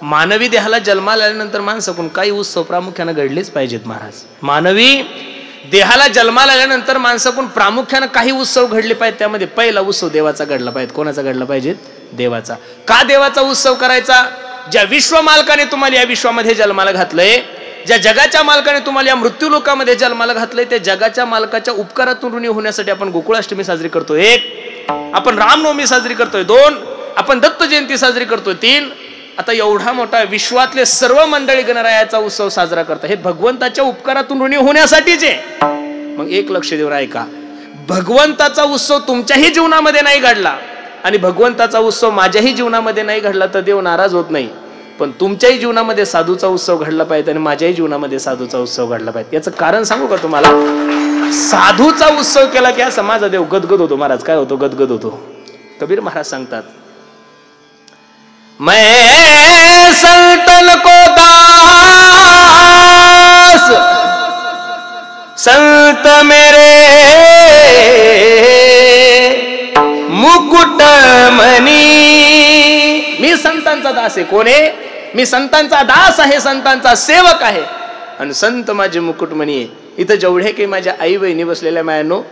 मानवी देहाला जन्माला आल्यानंतर माणसाकडून काही उत्सव प्रामुख्याने घडलेच पाहिजेत महाराज. मानवी देहाला जन्माला आल्यानंतर माणसाकडून प्रामुख्याने काही उत्सव घडले पाहिजेत. त्यामध्ये पहिला उत्सव देवाचा घडला पाहिजे. कोणाचा घडला पाहिजे? देवाचा. का देवाचा उत्सव करायचा? ज्या विश्व मालकाने तुम्हाला या विश्वामध्ये जन्माला घातलंय, ज्या जगाच्या मालकाने तुम्हाला या मृत्यू लोकामध्ये जन्माला घातलंय, त्या जगाच्या मालकाच्या उपकारातून ऋणी होण्यासाठी आपण गोकुळाष्टमी साजरी करतोय. 1, आपण रामनवमी साजरी करतोय. 2, आपण दत्त जयंती साजरी करतोय. 3, आता एवढा मोठा विश्वातले सर्व मंडळी गणरायाचा उत्सव साजरा करतात. हे भगवंताच्या उपकारातून ऋणी होण्यासाठीच आहे. मग एक लक्ष देऊन ऐका, भगवंताचा उत्सव तुमच्याही जीवनामध्ये नाही घडला आणि भगवंताचा उत्सव माझ्याही जीवनामध्ये नाही घडला तर देव नाराज होत नाही. पण तुमच्याही जीवनामध्ये साधूचा उत्सव घडला पाहिजे आणि माझ्याही जीवनामध्ये साधूचा उत्सव घडला पाहिजे. याचं कारण सांगू का तुम्हाला? साधूचा उत्सव केला की असा माझा देव गदगद होतो. महाराज काय होतो? गदगद होतो. कबीर महाराज सांगतात, मैं संतन को दास संत मेरे मुकुट मनी. मी संतांचा दास आहे. कोण आहे? मी संतांचा दास आहे, संतांचा सेवक आहे आणि संत माझे मुकुटमणी आहे. इथं जेवढे काही माझ्या आई बहिणी बसलेल्या मायानो,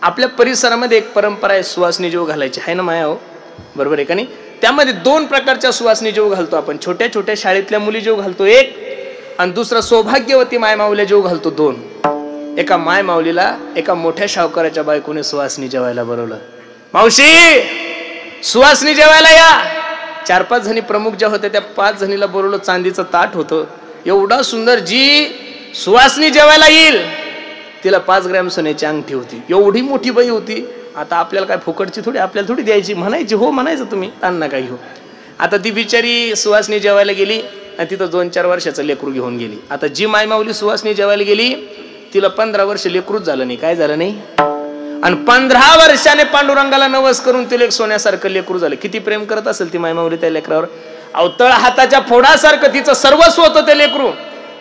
आपल्या परिसरामध्ये एक परंपरा आहे सुवासनी जेव घालायची आहे ना माया हो, बरोबर आहे का नाही? त्यामध्ये 2 प्रकारच्या सुवासनी जेव घालतो आपण. छोट्या छोट्या शाळेतल्या मुली जेव घालतो 1, आणि दुसरा सौभाग्यवती मायमाऊल्या जेव घालतो 2. एका मायमाऊलीला एका मोठ्या शावकाराच्या बायकोने सुवासनी जेवायला बोलवलं. मावशी सुवासनी जेवायला या. 4-5 जणी प्रमुख ज्या होत्या त्या 5 जणीला बोलवलं. चांदीचं ताट होतं एवढा सुंदर. जी सुवासनी जेवायला येईल तिला 5 ग्रॅम सोन्याची अंगठी होती. एवढी मोठी बाई होती. आता आपल्याला काय फुकटची थोडी, आपल्याला थोडी द्यायची. म्हणायची हो म्हणायचं तुम्ही, ताण नका घेऊ. आता ती बिचारी सुवासनी जेवायला गेली आणि तिथं 2-4 वर्षाचं लेकरू घेऊन गेली. आता जी मायमाऊली सुवासनी जेवायला गेली तिला 15 वर्ष लेकरूच झालं नाही. काय झालं नाही? आणि 15 वर्षाने पांडुरंगाला नवस करून तिला एक सोन्यासारखं लेकरू झालं. किती प्रेम करत असेल ती मायमाऊली त्या लेकरावर. अवतळ हाताच्या फोडासारखं तिचं सर्वस्व होतं ते लेकरू.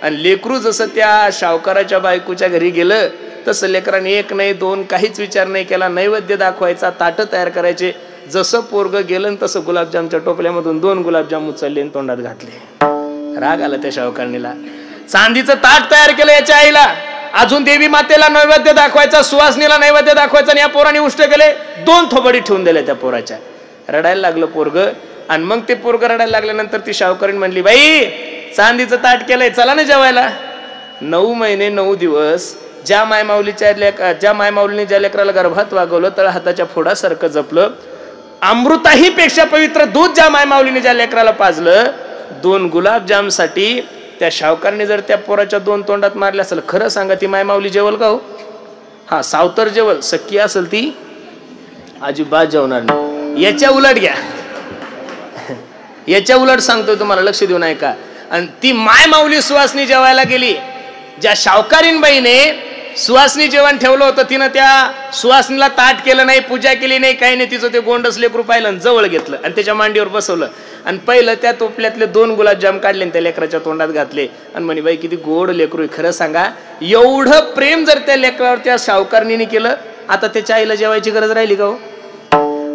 आणि लेकरू जसं त्या शावकाराच्या बायकोच्या घरी गेलं तसं लेकराने 1 नाही 2 काहीच विचार नाही केला. नैवेद्य दाखवायचा, ताटं तयार करायचे. जसं पोरग गेलं तसं गुलाबजामच्या टोपल्यामधून 2 गुलाबजाम उचलले आणि तोंडात घातले. राग आला त्या शावकारणीला. चांदीचं ताट तयार केलं याच्या आईला. अजून देवी मातेला नैवेद्य दाखवायचा, सुवासनीला नैवेद्य दाखवायचा आणि या पोराने उष्ट केले. 2 थोबडी ठेवून दिल्या त्या पोराच्या. रडायला लागलं पोरग. आणि मग ते पोरग रडायला लागल्यानंतर ती शावकारीण म्हणली, बाई चांदीचं ताट केलंय, चला ना जेवायला. 9 महिने 9 दिवस ज्या मायमाऊलीने ज्या लेकराला गर्भात वागवलं, तळ हाताच्या फोडासारखं जपलं, अमृताही पेक्षा पवित्र दूध ज्या मायमाऊलीने ज्या लेकराला पाजलं, 2 गुलाबजामसाठी त्या शावकारने जर त्या पोराच्या 2 तोंडात मारल्या असेल, खरं सांगा ती मायमाऊली जेवल का हो? हा, सावतर जेवल. सख्खी असेल ती अजिबात जेवणार नाही. याच्या उलट घ्या, याच्या उलट सांगतोय तुम्हाला, लक्ष देऊन ऐका. आणि ती मायमाऊली सुवासनी जेवायला गेली. ज्या शावकारीणबाईने सुवासनी जेवण ठेवलं होतं, तिनं त्या सुवासनीला ताट केलं नाही, पूजा केली नाही, काही नाही. तिचं ते गोंडस लेकरू पाहिलं, जवळ घेतलं आणि त्याच्या मांडीवर बसवलं आणि पहिलं त्या टोपल्यातले 2 गुलाबजाम काढले आणि त्या लेकराच्या तोंडात घातले आणि म्हणे, बाई किती गोड लेकरू. खरं सांगा, एवढं प्रेम जर त्या लेकरावर त्या शावकारणीने केलं, आता त्याच्या आईला जेवायची गरज राहिली का हो?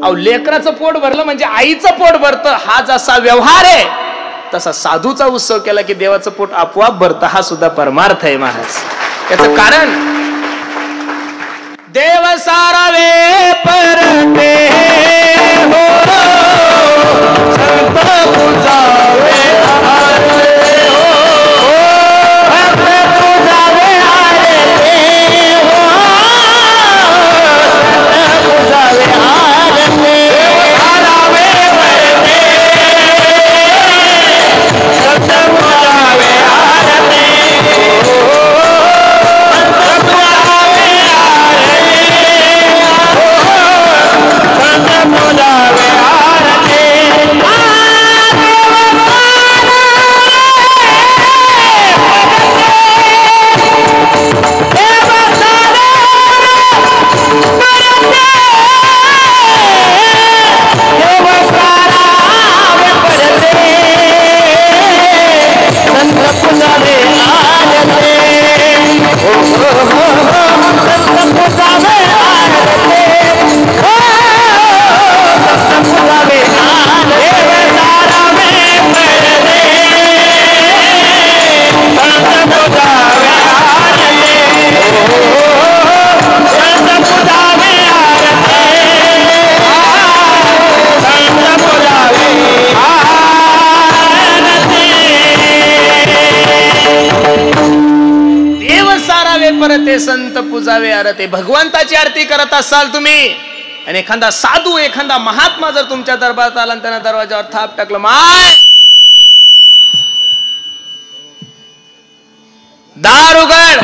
अहो, लेकराचं पोट भरलं म्हणजे आईचं पोट भरतं. हा जसा व्यवहार आहे तसा साधूचा उत्सव केला की देवाचं पोट आपोआप भरतं. हा सुद्धा परमार्थ आहे महाराज. याचं कारण, देव सारावे परते हो, संत पूजावे आरते हो, भक्त पूजावे आरते हो, संत पूजावे आरते, सारावे परते, संत पूजावे आरते हो, संत पूजावे आरते. अरते संत पूजावे अरते. भगवंताची आरती करत असाल तुम्ही आणि एखादा साधू एखादा महात्मा जर तुमच्या दरबारात आला आणि त्यानं दरवाजावर थाप टाकलं, माय दार उघड.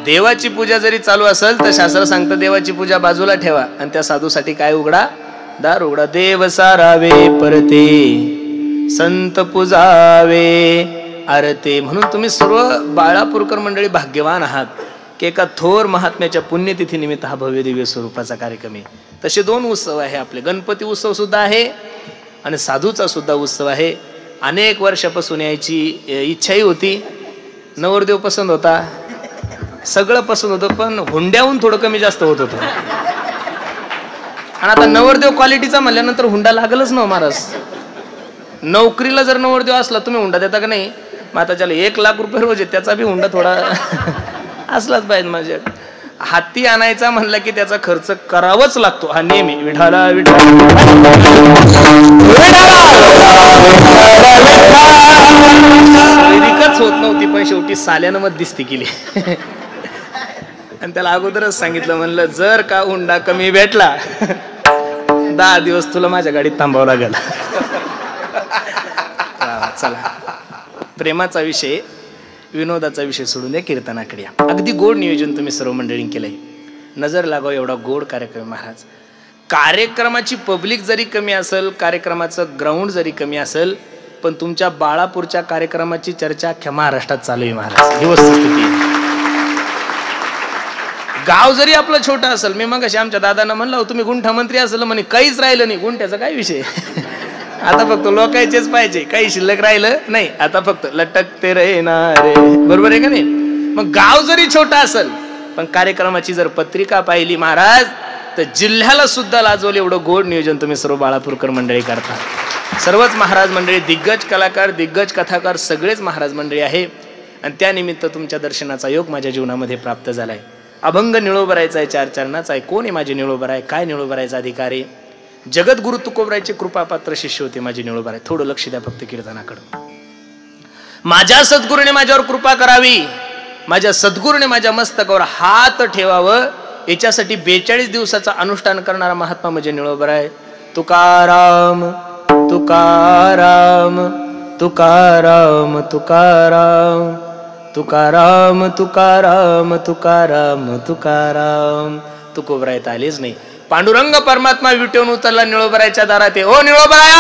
देवाची पूजा जरी चालू असेल तर शास्त्र सांगतं देवाची पूजा बाजूला ठेवा आणि त्या साधूसाठी काय उघडा, दार उघडा. देव सारावे परते संत पूजावे अरते. म्हणून तुम्ही सर्व बाळापूरकर मंडळी भाग्यवान आहात की एका थोर महात्म्याच्या पुण्यतिथी निमित्त हा भव्य दिव्य स्वरूपाचा कार्यक्रम आहे. तसे 2 उत्सव आहे आपले. गणपती उत्सव सुद्धा आहे आणि साधूचा सुद्धा उत्सव आहे. अनेक वर्षापासून यायची इच्छाही होती. नवरदेव पसंत होता, सगळं पसंत होतं, पण हुंड्याहून थोडं कमी जास्त होत होतं. आणि आता नवरदेव क्वालिटीचा म्हणल्यानंतर हुंडा लागलच ना महाराज. नोकरीला जर नवरदेव असला तुम्ही हुंडा देता का नाही? मग आता त्याला 1 लाख रुपये रोज आहे, त्याचा बी हुंडा थोडा असलाच पाहिजे. माझ्या हाती आणायचा म्हणलं की त्याचा खर्च करावाच लागतो. हा नेहमी विठाला विठाला रिकच होत नव्हती, पण शेवटी साल्यानं मत दिसती केली. आणि त्याला अगोदरच सांगितलं, म्हणलं जर का हुंडा कमी भेटला 10 दिवस तुला माझ्या गाडीत थांबावं लागेल. चला, प्रेमाचा विषय, विनोदाचा विषय सोडून द्या, कीर्तनाकडे या. अगदी गोड नियोजन तुम्ही सर्व मंडळी केलंय. नजर लागाव एवढा गोड कार्यक्रम महाराज. कार्यक्रमाची पब्लिक जरी कमी असेल, कार्यक्रमाचं ग्राउंड जरी कमी असेल, पण तुमच्या बाळापूरच्या कार्यक्रमाची चर्चा अख्ख्या महाराष्ट्रात चालू आहे महाराज. ही वस्तुस्थिती. गाव जरी आपलं छोटं असेल, मी मग आमच्या दादांना म्हणलं तुम्ही गुंठा मंत्री असेल, म्हणे काहीच राहिलं नाही. गुंठ्याचा काय विषय, आता फक्त लोकांचेच पाहिजे, काही शिल्लक राहिलं नाही. आता फक्त लटकते रे ना रे, बरोबर आहे का नाही? मग गाव जरी छोटा असेल, पण कार्यक्रमाची जर पत्रिका पाहिली महाराज, तर जिल्ह्याला सुद्धा लाजवलं एवढं गोड नियोजन तुम्ही सर्व बाळापूरकर मंडळी करता. सर्वच महाराज मंडळी, दिग्गज कलाकार, दिग्गज कथाकार, सगळेच महाराज मंडळी आहे. आणि त्यानिमित्त तुमच्या दर्शनाचा योग माझ्या जीवनामध्ये प्राप्त झालाय. अभंग निळोबरायचा आहे, 4 चरणाचा आहे. कोण आहे माझे निळोबराय? काय निळोबरायचा अधिकार आहे? जगद्गुरु तुकोबरायचे कृपापात्र शिष्य होते माझे निळोबराय. थोडं लक्ष द्या फक्त कीर्तनाकडं. माझ्या सद्गुरूने माझ्यावर कृपा करावी, माझ्या सद्गुरूने माझ्या मस्तकावर हात ठेवावं, याच्यासाठी 42 दिवसाचा अनुष्ठान करणारा महात्मा म्हणजे निळोबराय. तुकाराम तुकाराम तुकाराम तुकाराम तुकाराम तुकाराम तुकाराम तुकाराम. तुकोबराय आलेच नाही. पांडुरंग परमात्मा विटेवून उतरला निळोबरायच्या दारात. ओ निळोबराया,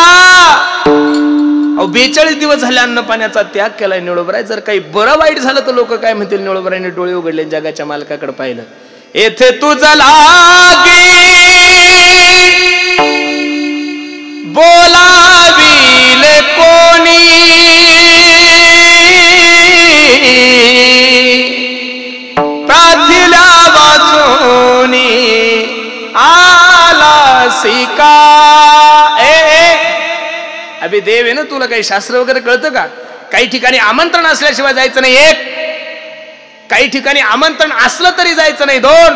42 दिवस झाले अन्न पाण्याचा त्याग केलाय निळोबराय. जर काही बरं वाईट झालं तर लोक काय म्हणतील? निळोबरायने डोळे उघडले, जगाच्या मालकाकडे पाहिलं. येथे तुझं लागी बोलाविले कोणी, प्राथिल्या वाचोनी आला सिका. अभि देव आहे ना, तुला काही शास्त्र वगैरे कळतं का? काही ठिकाणी आमंत्रण असल्याशिवाय जायचं नाही 1, काही ठिकाणी आमंत्रण असलं तरी जायचं नाही 2,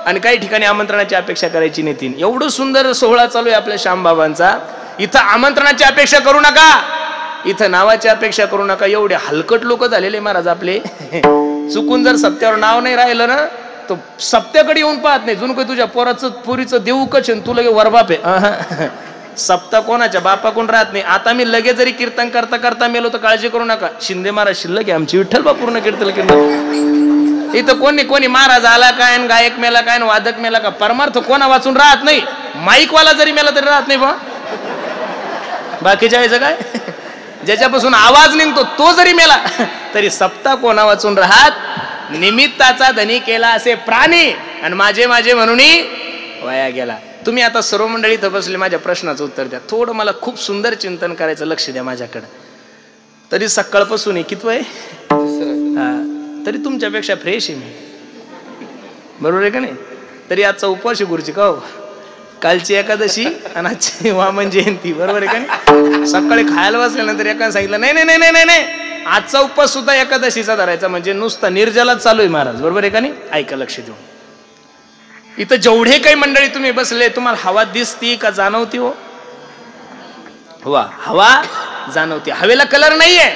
आणि काही ठिकाणी आमंत्रणाची अपेक्षा करायची नाही 3. एवढं सुंदर सोहळा चालू आहे आपल्या श्यामबाबांचा. इथं आमंत्रणाची अपेक्षा करू नका, इथं नावाची अपेक्षा करू नका. एवढे हलकट लोक झालेले महाराज आपले. चुकून जर सप्त्यावर नाव नाही राहिलं ना, तो सप्त्याकडे येऊन पाहत नाही. जणू काही तुझ्या पोराचं पुरीचं देऊ कच तुला वरबाप आहे. सप्ता कोणाच्या बापाकडून राहत नाही. आता मी लगेच जरी कीर्तन करता करता मेलो तर काळजी करू नका. शिंदे महाराज शिल्लक आहे आमची, विठ्ठल बा पूर्ण कीर्तन. इथं कोणी महाराज आला काय, गायक मेला काय, वादक मेला का, परमार्थ कोणा वाचून राहत नाही. माईकवाला जरी मेला तरी राहत नाही बा. बाकीच्या यायचं काय, ज्याच्यापासून आवाज निघतो तो जरी मेला तरी सप्ता कोणा वाचून राहत. निमित्ताचा धनी केला असे प्राणी, आणि माझे माझे म्हणून वाया गेला. तुम्ही आता सर्व मंडळी इथं बसले, माझ्या प्रश्नाचं उत्तर द्या. थोडं मला खूप सुंदर चिंतन करायचं, लक्ष द्या माझ्याकडे. तरी सकाळपासून किती वय, तरी तुमच्यापेक्षा फ्रेश आहे मी, बरोबर आहे का नाही? तरी आजचा उपवास आहे गुरुची का हो? कालची एकादशी आणि आजची वामन जयंती, बरोबर आहे का नाही? सकाळी खायला बसल्यानंतर एकाने सांगितलं नाही नाही नाही नाही नाही, आजचा उपवास सुद्धा एकादशीचा धरायचा, म्हणजे नुसता निर्जलाच चालू आहे महाराज, बरोबर आहे का नाही? ऐका लक्ष देऊ. इथं जेवढे काही मंडळी तुम्ही बसले, तुम्हाला हवा दिसती का जाणवती? हो वा, हवा जाणवती. हवेला कलर नाहीये,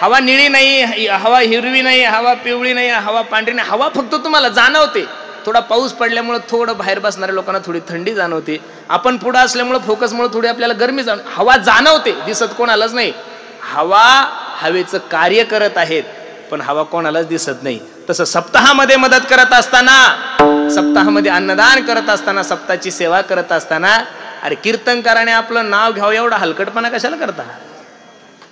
हवा निळी नाही, हवा हिरवी नाही, हवा पिवळी नाही, हवा पांढरी नाही. हवा फक्त तुम्हाला जाणवते. थोडा पाऊस पडल्यामुळे थोडं बाहेर बसणाऱ्या लोकांना थोडी थंडी जाणवते. आपण पुढं असल्यामुळे फोकसमुळे थोडी आपल्याला गरमी हवा जाणवते, दिसत कोणालाच नाही. हवा हवेचं कार्य करत आहेत, पण हवा कोणालाच दिसत नाही. तसं सप्ताहामध्ये मदत करत असताना, सप्ताहामध्ये अन्नदान करत असताना, सप्ताहाची सेवा करत असताना, अरे कीर्तनकाराने आपलं नाव घ्यावं एवढा हलकटपणा कशाला करता?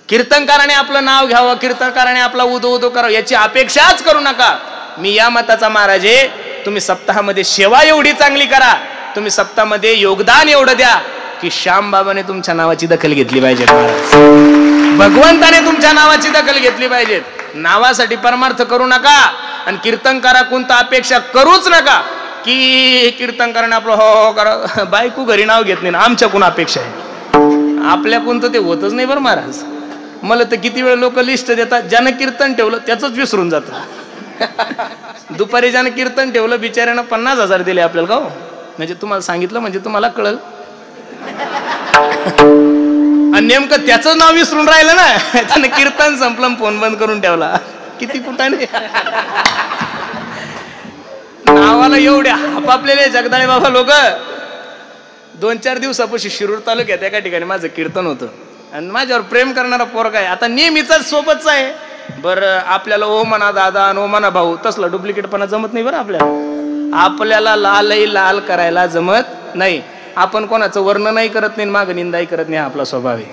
कीर्तनकाराने आपलं नाव घ्यावं, कीर्तनकाराने आपला उदो उदो करावं याची अपेक्षाच करू नका. मी या मताचा महाराज आहे, तुम्ही सप्ताहामध्ये सेवा एवढी चांगली करा, तुम्ही सप्ताहामध्ये योगदान एवढं द्या की श्यामबाबाने तुमच्या नावाची दखल घेतली पाहिजे. भगवंताने तुमच्या नावाची दखल घेतली पाहिजे. नावासाठी परमार्थ करू नका आणि कीर्तनकाराकडून तर अपेक्षा करूच नका की कीर्तनकाराने आपलं हो हो करा. बायको घरी नाव घेत नाही ना, आमच्याकडून अपेक्षा आहे. आपल्याकडून तर ते होतच नाही बरं महाराज. मला तर किती वेळ लोक लिस्ट देतात, ज्यानं कीर्तन ठेवलं त्याचंच विसरून जातं. दुपारी ज्यानं कीर्तन ठेवलं बिचाऱ्यानं 50,000 दिले आपल्याला. का म्हणजे तुम्हाला सांगितलं म्हणजे तुम्हाला कळलं. आणि नेमकं त्याचं नाव विसरून राहिलं ना, त्यानं कीर्तन संपलं, फोन बंद करून ठेवला. किती कुठाने नावाला एवढे हापापलेले जगदाळे बाबा लोक. 2-4 दिवसापासून शिरूर तालुक्यात एका ठिकाणी माझं कीर्तन होतं आणि माझ्यावर प्रेम करणारा पोरगा आहे. आता नेहमीचाच सोबतचा आहे. बरं आपल्याला ओ म्हणा दादा आणि ओ म्हणा भाऊ, तसला डुप्लिकेटपणा जमत नाही बरं आपल्याला. आपल्याला लालही लाल करायला जमत नाही. आपण कोणाचं वर्ण नाही करत नाही, मागं निंदाही करत नाही. आपला स्वभाव आहे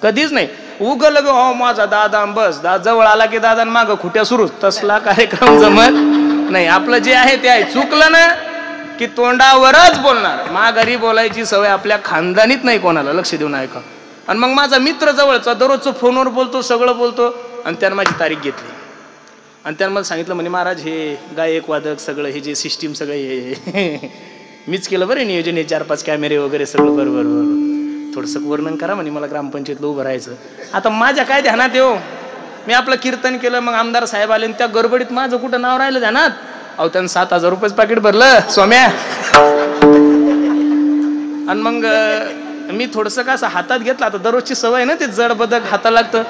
कधीच नाही. उगल हो माझा दादा बस, जवळ आला की दादा मागं खुट्या सुरूच, तसला कार्यक्रम जमत नाही. आपलं जे आहे ते आहे. चुकलं ना की तोंडावरच बोलणार. माघारी बोलायची सवय आपल्या खानदानीत नाही कोणाला. लक्ष देऊन ऐका. आणि मग माझा मित्र जवळचा दररोजचं फोनवर बोलतो, सगळं बोलतो. आणि त्यानं माझी तारीख घेतली आणि त्यानं मला सांगितलं म्हणे महाराज हे गायक वादक सगळं हे जे सिस्टीम सगळं हे मीच केलं बरं नियोजन, हे 4-5 कॅमेरे वगैरे सगळं बरोबर बरोबर. थोडंसं वर्णन करा म्हणे, मला ग्रामपंचायतला उभं राहायचं. आता माझ्या काय ध्यानात येऊ, मी आपलं कीर्तन केलं, मग आमदार साहेब आले, त्या गडबडीत माझं कुठं नाव राहिलं ध्यानात. अहो त्यानं 7,000 रुपयाचं पाकिट भरलं स्वाम्या. आणि मग मी थोडंसं का असं हातात घेतलं. आता दररोजची सवय ना, ते जड बदक हाताला लागतं.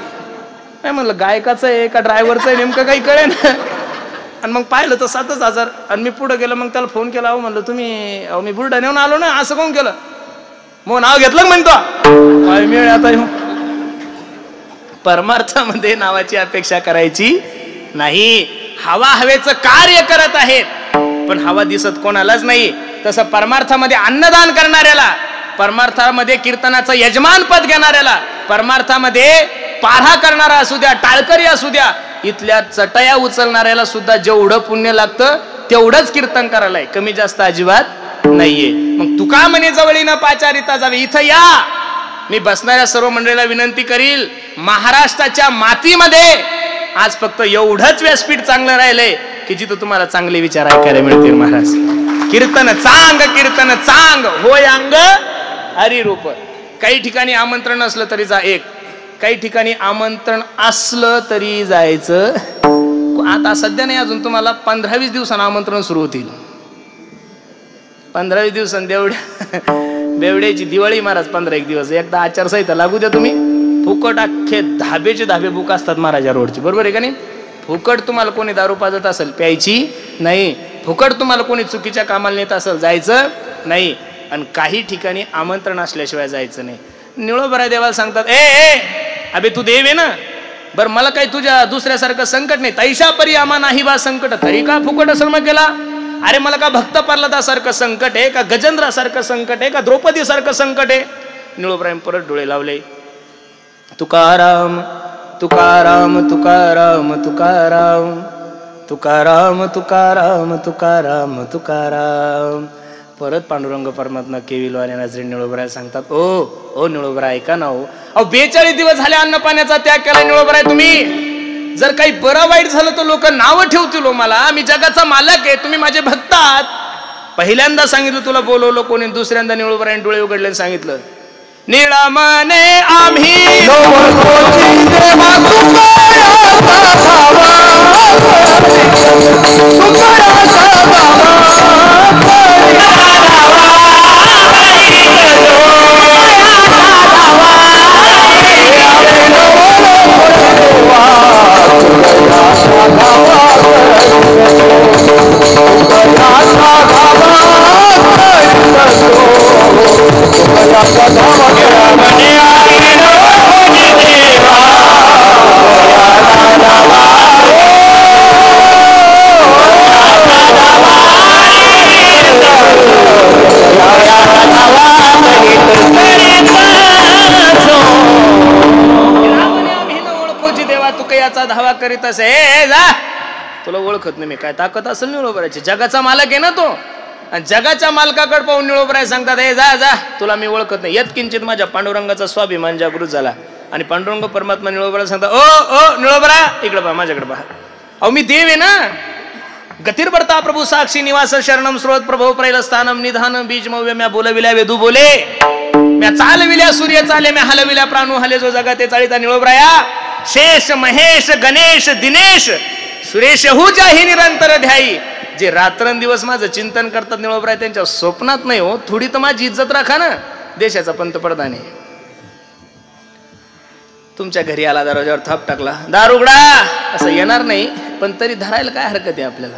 काय म्हणलं गायकाचं आहे का ड्रायव्हरचं आहे नेमकं काही कळेन. आणि मग पाहिलं तर 7,000. आणि मी पुढे गेलो, मग त्याला फोन केला. अहो म्हणलं तुम्ही, अहो मी बुलढाण्याहून आलो ना, असं कोण केलं. मग नाव घेतलं म्हणतो काय मिळ आता. परमार्थामध्ये नावाची अपेक्षा करायची नाही. हवा हवेचं कार्य करत आहेत, पण हवा दिसत कोणालाच नाही. तसं परमार्थामध्ये अन्नदान करणाऱ्याला, परमार्थामध्ये कीर्तनाचं यजमानपद घेणाऱ्याला, परमार्थामध्ये पाढा करणारा असू द्या, टाळकरी असू द्या, इथल्या चटया उचलणाऱ्याला सुद्धा जेवढं पुण्य लागतं तेवढंच कीर्तन करायला आहे. कमी जास्त अजिबात नाहीये. मग तुका म्हणे जवळीनं पाचारिता जावे. इथं या. मी बसणाऱ्या सर्व मंडळीला विनंती करील, महाराष्ट्राच्या मातीमध्ये आज फक्त एवढंच व्यासपीठ चांगलं राहिलंय की जिथं तुम्हाला चांगले विचार ऐकायला मिळतील. महाराज कीर्तन चांग होय अंग हरिरूप. काही ठिकाणी आमंत्रण असलं तरी जा एक, काही ठिकाणी आमंत्रण असलं तरी जायचं. आता सध्या नाही, अजून तुम्हाला 15-20 दिवसांना आमंत्रण सुरू होतील. 15-20 दिवसांनी बेवड्याची दिवाळी महाराज. 15-1 दिवस एकदा आचारसंहिता लागू द्या तुम्ही. फुकट अख्खे धाबेचे धाबे बुक असतात महाराजा रोडचे, बरोबर आहे का नाही. फुकट तुम्हाला कोणी दारू पाजत असेल प्यायची नाही. फुकट तुम्हाला कोणी चुकीच्या कामाला नेत असेल जायचं नाही. आणि काही ठिकाणी आमंत्रण असल्याशिवाय जायचं नाही. निळोबरा देवाला सांगतात, ए अबे तू देव आहे ना, बरं मला काही तुझ्या दुसऱ्यासारखं संकट नाही. तैशा परी आमा नाही बा संकट, तरी का फुकट असं मग केला. अरे मला का भक्त प्रल्हादासारखं संकट आहे का, गजेंद्रासारखं संकट आहे का, द्रौपदीसारखं संकट आहे. निळोबराम परत डोळे लावले. तुकाराम तुकाराम तुकाराम तुकाराम तुकाराम तुकाराम तुकाराम तुकाराम. परत पांडुरंग परमात्मा केविलवाने नजरे निळोबराय सांगतात, ओ निळोबराय ऐका ना हो. अहो 42 दिवस झाले अन्न पाण्याचा त्याग केला निळोबराय तुम्ही. जर काही बरं वाईट झालं तर लोक नावं ठेवतील हो मला. मी जगाचा मालक आहे, तुम्ही माझे भक्त आहात. पहिल्यांदा सांगितलं तुला बोलवलं कोणी, दुसऱ्यांदा निळोबरायने डोळे उघडले सांगितलं, निळमने आम्ही निळोबरा तू काही याचा धावा करीत असे जा, तुला ओळखत नाही मी, काय ताकद असेल निळोबराची, जगाचा मालक आहे ना तो, आणि जगाच्या मालकाकडे पाहून निळोबराय सांगतात हे जा जा, तुला मी ओळखत नाही. यत किंचित माझ्या पांडुरंगाचा स्वाभिमान जागृत झाला आणि पांडुरंग परमात्मा निळोबरा सांगतात ओ ओ निळोबरा इकडे पहा, माझ्याकडे पहा, अहो मी देव आहे ना. गतिर्भरता प्रभू साक्षी निवास शरणम स्रोत प्रभो प्रैल स्थानम निधान बीज मव्य म्या बोलविल्या वेदू बोले, म्या चालविल्या सूर्य चाले, म्या हलविल्या प्राणू हले, जो जगाते चाळीता निळोबराया. शेष महेश गणेश दिनेश सुरेश हु जाही निरंतर ध्याई, जे रात्रंदिवस माझं चिंतन करतात निळोबराय त्यांच्या स्वप्नात नाही हो, थोडी तर माझी इज्जत राखा ना. देशाचा पंतप्रधान आहे, तुमच्या घरी आला, दरवाजावर थाप टाकला, दार उघडा असं येणार नाही, पण तरी धरायला काय हरकत आहे आपल्याला.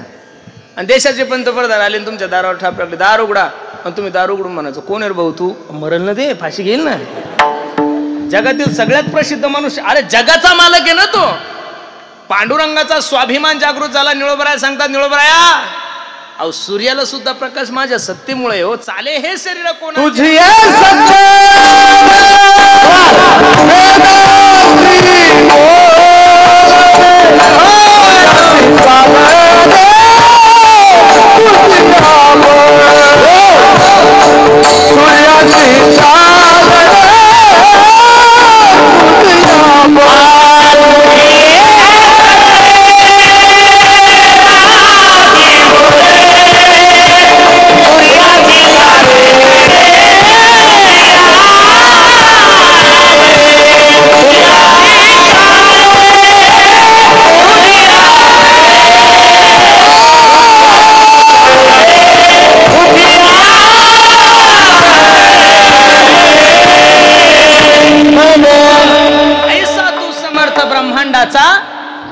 आणि देशाचे पंतप्रधान आले तुमच्या दारावर थाप टाकले, दार उघडा, आणि तुम्ही दार उघडून म्हणायचं कोण आहे भाऊ तू, मरल ना दे, फाशी घेईल ना. जगातील सगळ्यात प्रसिद्ध मनुष्य, अरे जगाचा मालक आहे ना तो. पांडुरंगाचा स्वाभिमान जागृत झाला. निळोबराया सांगतात निळोबराया अहो सूर्याला सुद्धा प्रकाश माझ्या सत्तेमुळे हो, चाले हे शरीर कोण तुझी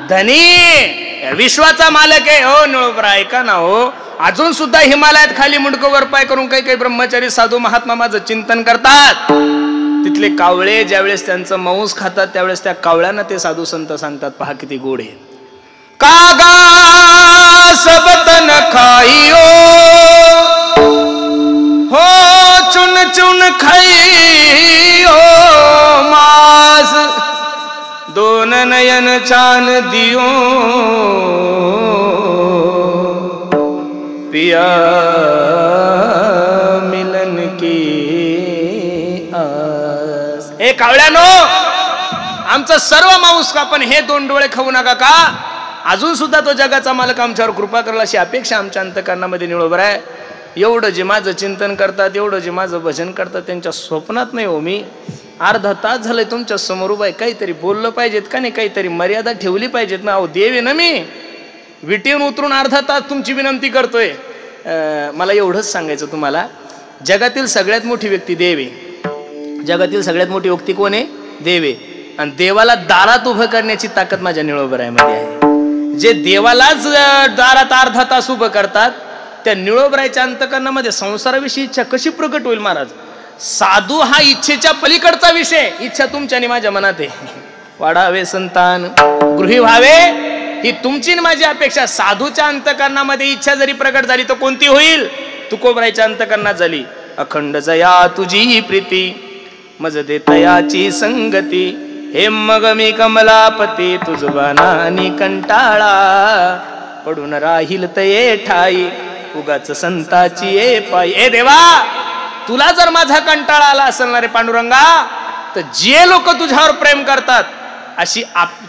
धनी विश्वाचा मालक आहे हो निळोबरा. ऐका ना हो, अजून सुद्धा हिमालयात खाली मुंडकं वर पाय करून काही काही ब्रह्मचारी साधू महात्मा माझं चिंतन करतात. तिथले कावळे ज्यावेळेस त्यांचं मांस खातात त्यावेळेस त्या कावळ्यांना ते साधू संत सांगतात पहा किती गोड आहे. कागा सबतन खाइयो हो चुन चुन खाइयो मास, दोन नयन चान दियो पिया मिलन की आस. हे कावळ्यानो आमचं सर्व मांस का, पण हे दोन डोळे खाऊ नका का. अजून सुद्धा तो जगाचा मालक आमच्यावर कृपा करेल अशी अपेक्षा आमच्या अंतःकरणामध्ये निळोबर आहे. एवढं जे माझं चिंतन करतात, एवढं जे माझं भजन करतात, त्यांच्या स्वप्नात नाही हो. मी अर्धा तास झालंय तुमच्या समोर उभा आहे, काहीतरी बोललं पाहिजेत का नाही, काहीतरी मर्यादा ठेवली पाहिजेत ना. अहो देव आहे ना मी, विटेन उतरून अर्धा तास तुमची विनंती करतोय. मला एवढंच सांगायचं तुम्हाला, जगातील सगळ्यात मोठी व्यक्ती देव आहे. जगातील सगळ्यात मोठी व्यक्ती कोण आहे? देव आहे. आणि देवाला दारात उभं करण्याची ताकद माझ्या निळोबरायमध्ये आहे. जे देवालाच दारात अर्धा तास उभं करतात त्या निळोबरायच्या अंतःकरणामध्ये संसाराविषयी इच्छा कशी प्रकट होईल महाराज. साधू हा इच्छेच्या पलीकडचा विषय, इच्छा तुमच्या आणि माझ्या मनात आहे. वाढावे संतान, गृही व्हावे, ही तुमची माझी अपेक्षा. साधूच्या अंतःकरणामध्ये इच्छा जरी प्रकट झाली तर कोणती होईल? तुकोबरायच्या अंतःकरणात झाली. अखंड जया तुझी प्रीती मज देतयाची संगती, हे मग मी कमलापती तुझबानानी कंटाळा, पडून राहील तये ठाई उगाच संताची ए पायी. ए देवा तुला जर माझा कंटाळा आला असेल ना रे पांडुरंगा, तर जे लोक तुझ्यावर प्रेम करतात अशी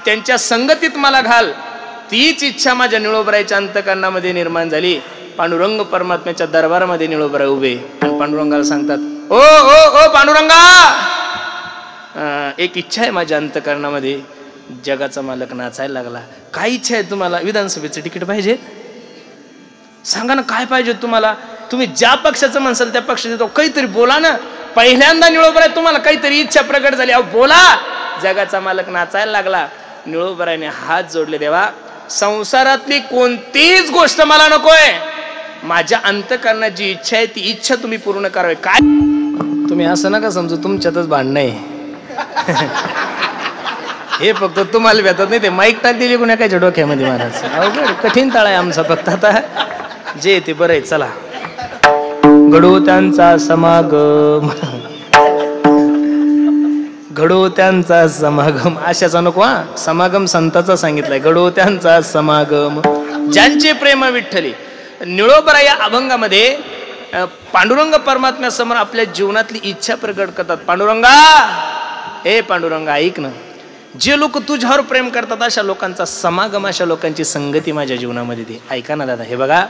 त्यांच्या संगतीत मला घाल. तीच इच्छा माझ्या निळोबरायच्या अंतःकरणामध्ये निर्माण झाली. पांडुरंग परमात्म्याच्या दरबारामध्ये निळोबराय उभे आणि पांडुरंगाला सांगतात, ओ ओ ओ पांडुरंगा, एक इच्छा आहे माझ्या अंतःकरणामध्ये. जगाचा मालक नाचायला लागला. काय इच्छा आहे तुम्हाला? विधानसभेचं तिकीट पाहिजे? सांगा ना काय पाहिजे तुम्हाला. तुम्ही ज्या पक्षाचं म्हणसाल त्या पक्षाचं तो काहीतरी बोला ना. पहिल्यांदा निळोबराय तुम्हाला काहीतरी इच्छा प्रकट झाली, अहो बोला. जगाचा मालक नाचायला लागला. निळोबरायने हात जोडले, देवा संसारातली कोणतीच गोष्ट मला नकोय, माझ्या अंतःकरणात जी इच्छा आहे ती इच्छा तुम्ही पूर्ण करावी. काय तुम्ही असं नका समजू तुमच्यातच भांडणं आहे. हे फक्त तुम्हाला भेटत नाही, ते माईक टाक दिली कुणा काय डोक्यामध्ये महाराज. अवघड कठीण ताळा आहे आमचा. फक्त आता जे ते बरं आहे. चला घडू त्यांचा समागम. घडो त्यांचा समागम. अशाचा नको हा, समागम संताचा सांगितलाय. घडो त्यांचा समागम ज्यांचे प्रेम विठ्ठली. निळोबरा या अभंगामध्ये पांडुरंग परमात्म्यासमोर आपल्या जीवनातली इच्छा प्रकट करतात. पांडुरंगा, ए पांडुरंगा ऐक ना, जे लोक तुझ्यावर प्रेम करतात अशा लोकांचा समागम, अशा लोकांची संगती माझ्या जीवनामध्ये दे. ऐका ना दादा, हे बघा,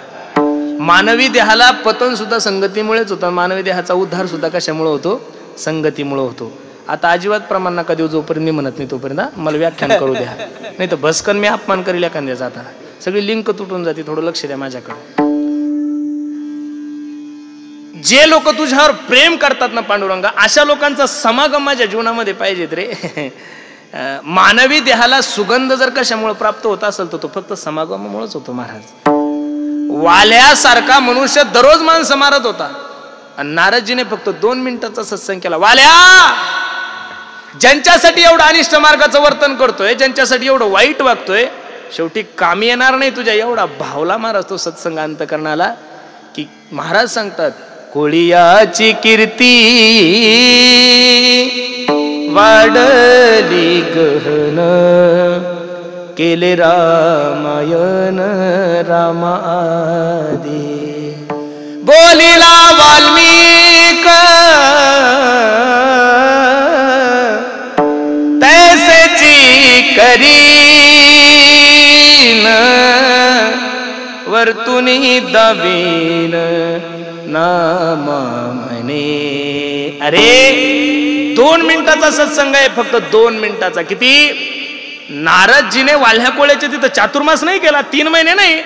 मानवी देहाला पतन सुद्धा संगतीमुळेच होतं. मानवी देहाचा उद्धार सुद्धा कशामुळे होतो? संगतीमुळे होतो. आता अजिबात प्रमाण नका देऊ, जोपर्यंत मी म्हणत नाही तोपर्यंत मला व्याख्यान करू द्या, नाही तर भस्कन मी अपमान करेल एखाद्याचा. आता सगळी लिंक तुटून जाते, थोडं लक्ष द्या माझ्याकडे. जे लोक तुझ्यावर प्रेम करतात ना पांडुरंगा, अशा लोकांचा समागम माझ्या जीवनामध्ये पाहिजेत रे. मानवी देहाला सुगंध जर कशामुळे प्राप्त होत असेल तर तो फक्त समागमामुळेच होतो महाराज. वाल्यासारखा मनुष्य दररोज माणसं मारत होता आणि नारदजीने फक्त 2 मिनिटाचा सत्संग केला. वाल्या, ज्यांच्यासाठी एवढं अनिष्ट मार्गाचं वर्तन करतोय, ज्यांच्यासाठी एवढं वाईट वागतोय, शेवटी कामी येणार नाही तुझ्या. एवढा भावला महाराज तो सत्संग अंतकरणाला की महाराज सांगतात, कोळियाची कीर्ती वाढली गहन, केले रामायण रामादी. बोलिला वाल्मिक तैसेची करीन, वर्तुनी दाबीन नाम म्हणे. अरे 2 मिनिटाचा सत्संग आहे, फक्त 2 मिनिटाचा. किती? नारदजीने वाल्ह्या कोळ्याच्या तिथं चातुर्मास नाही केला, 3 महिने नाही.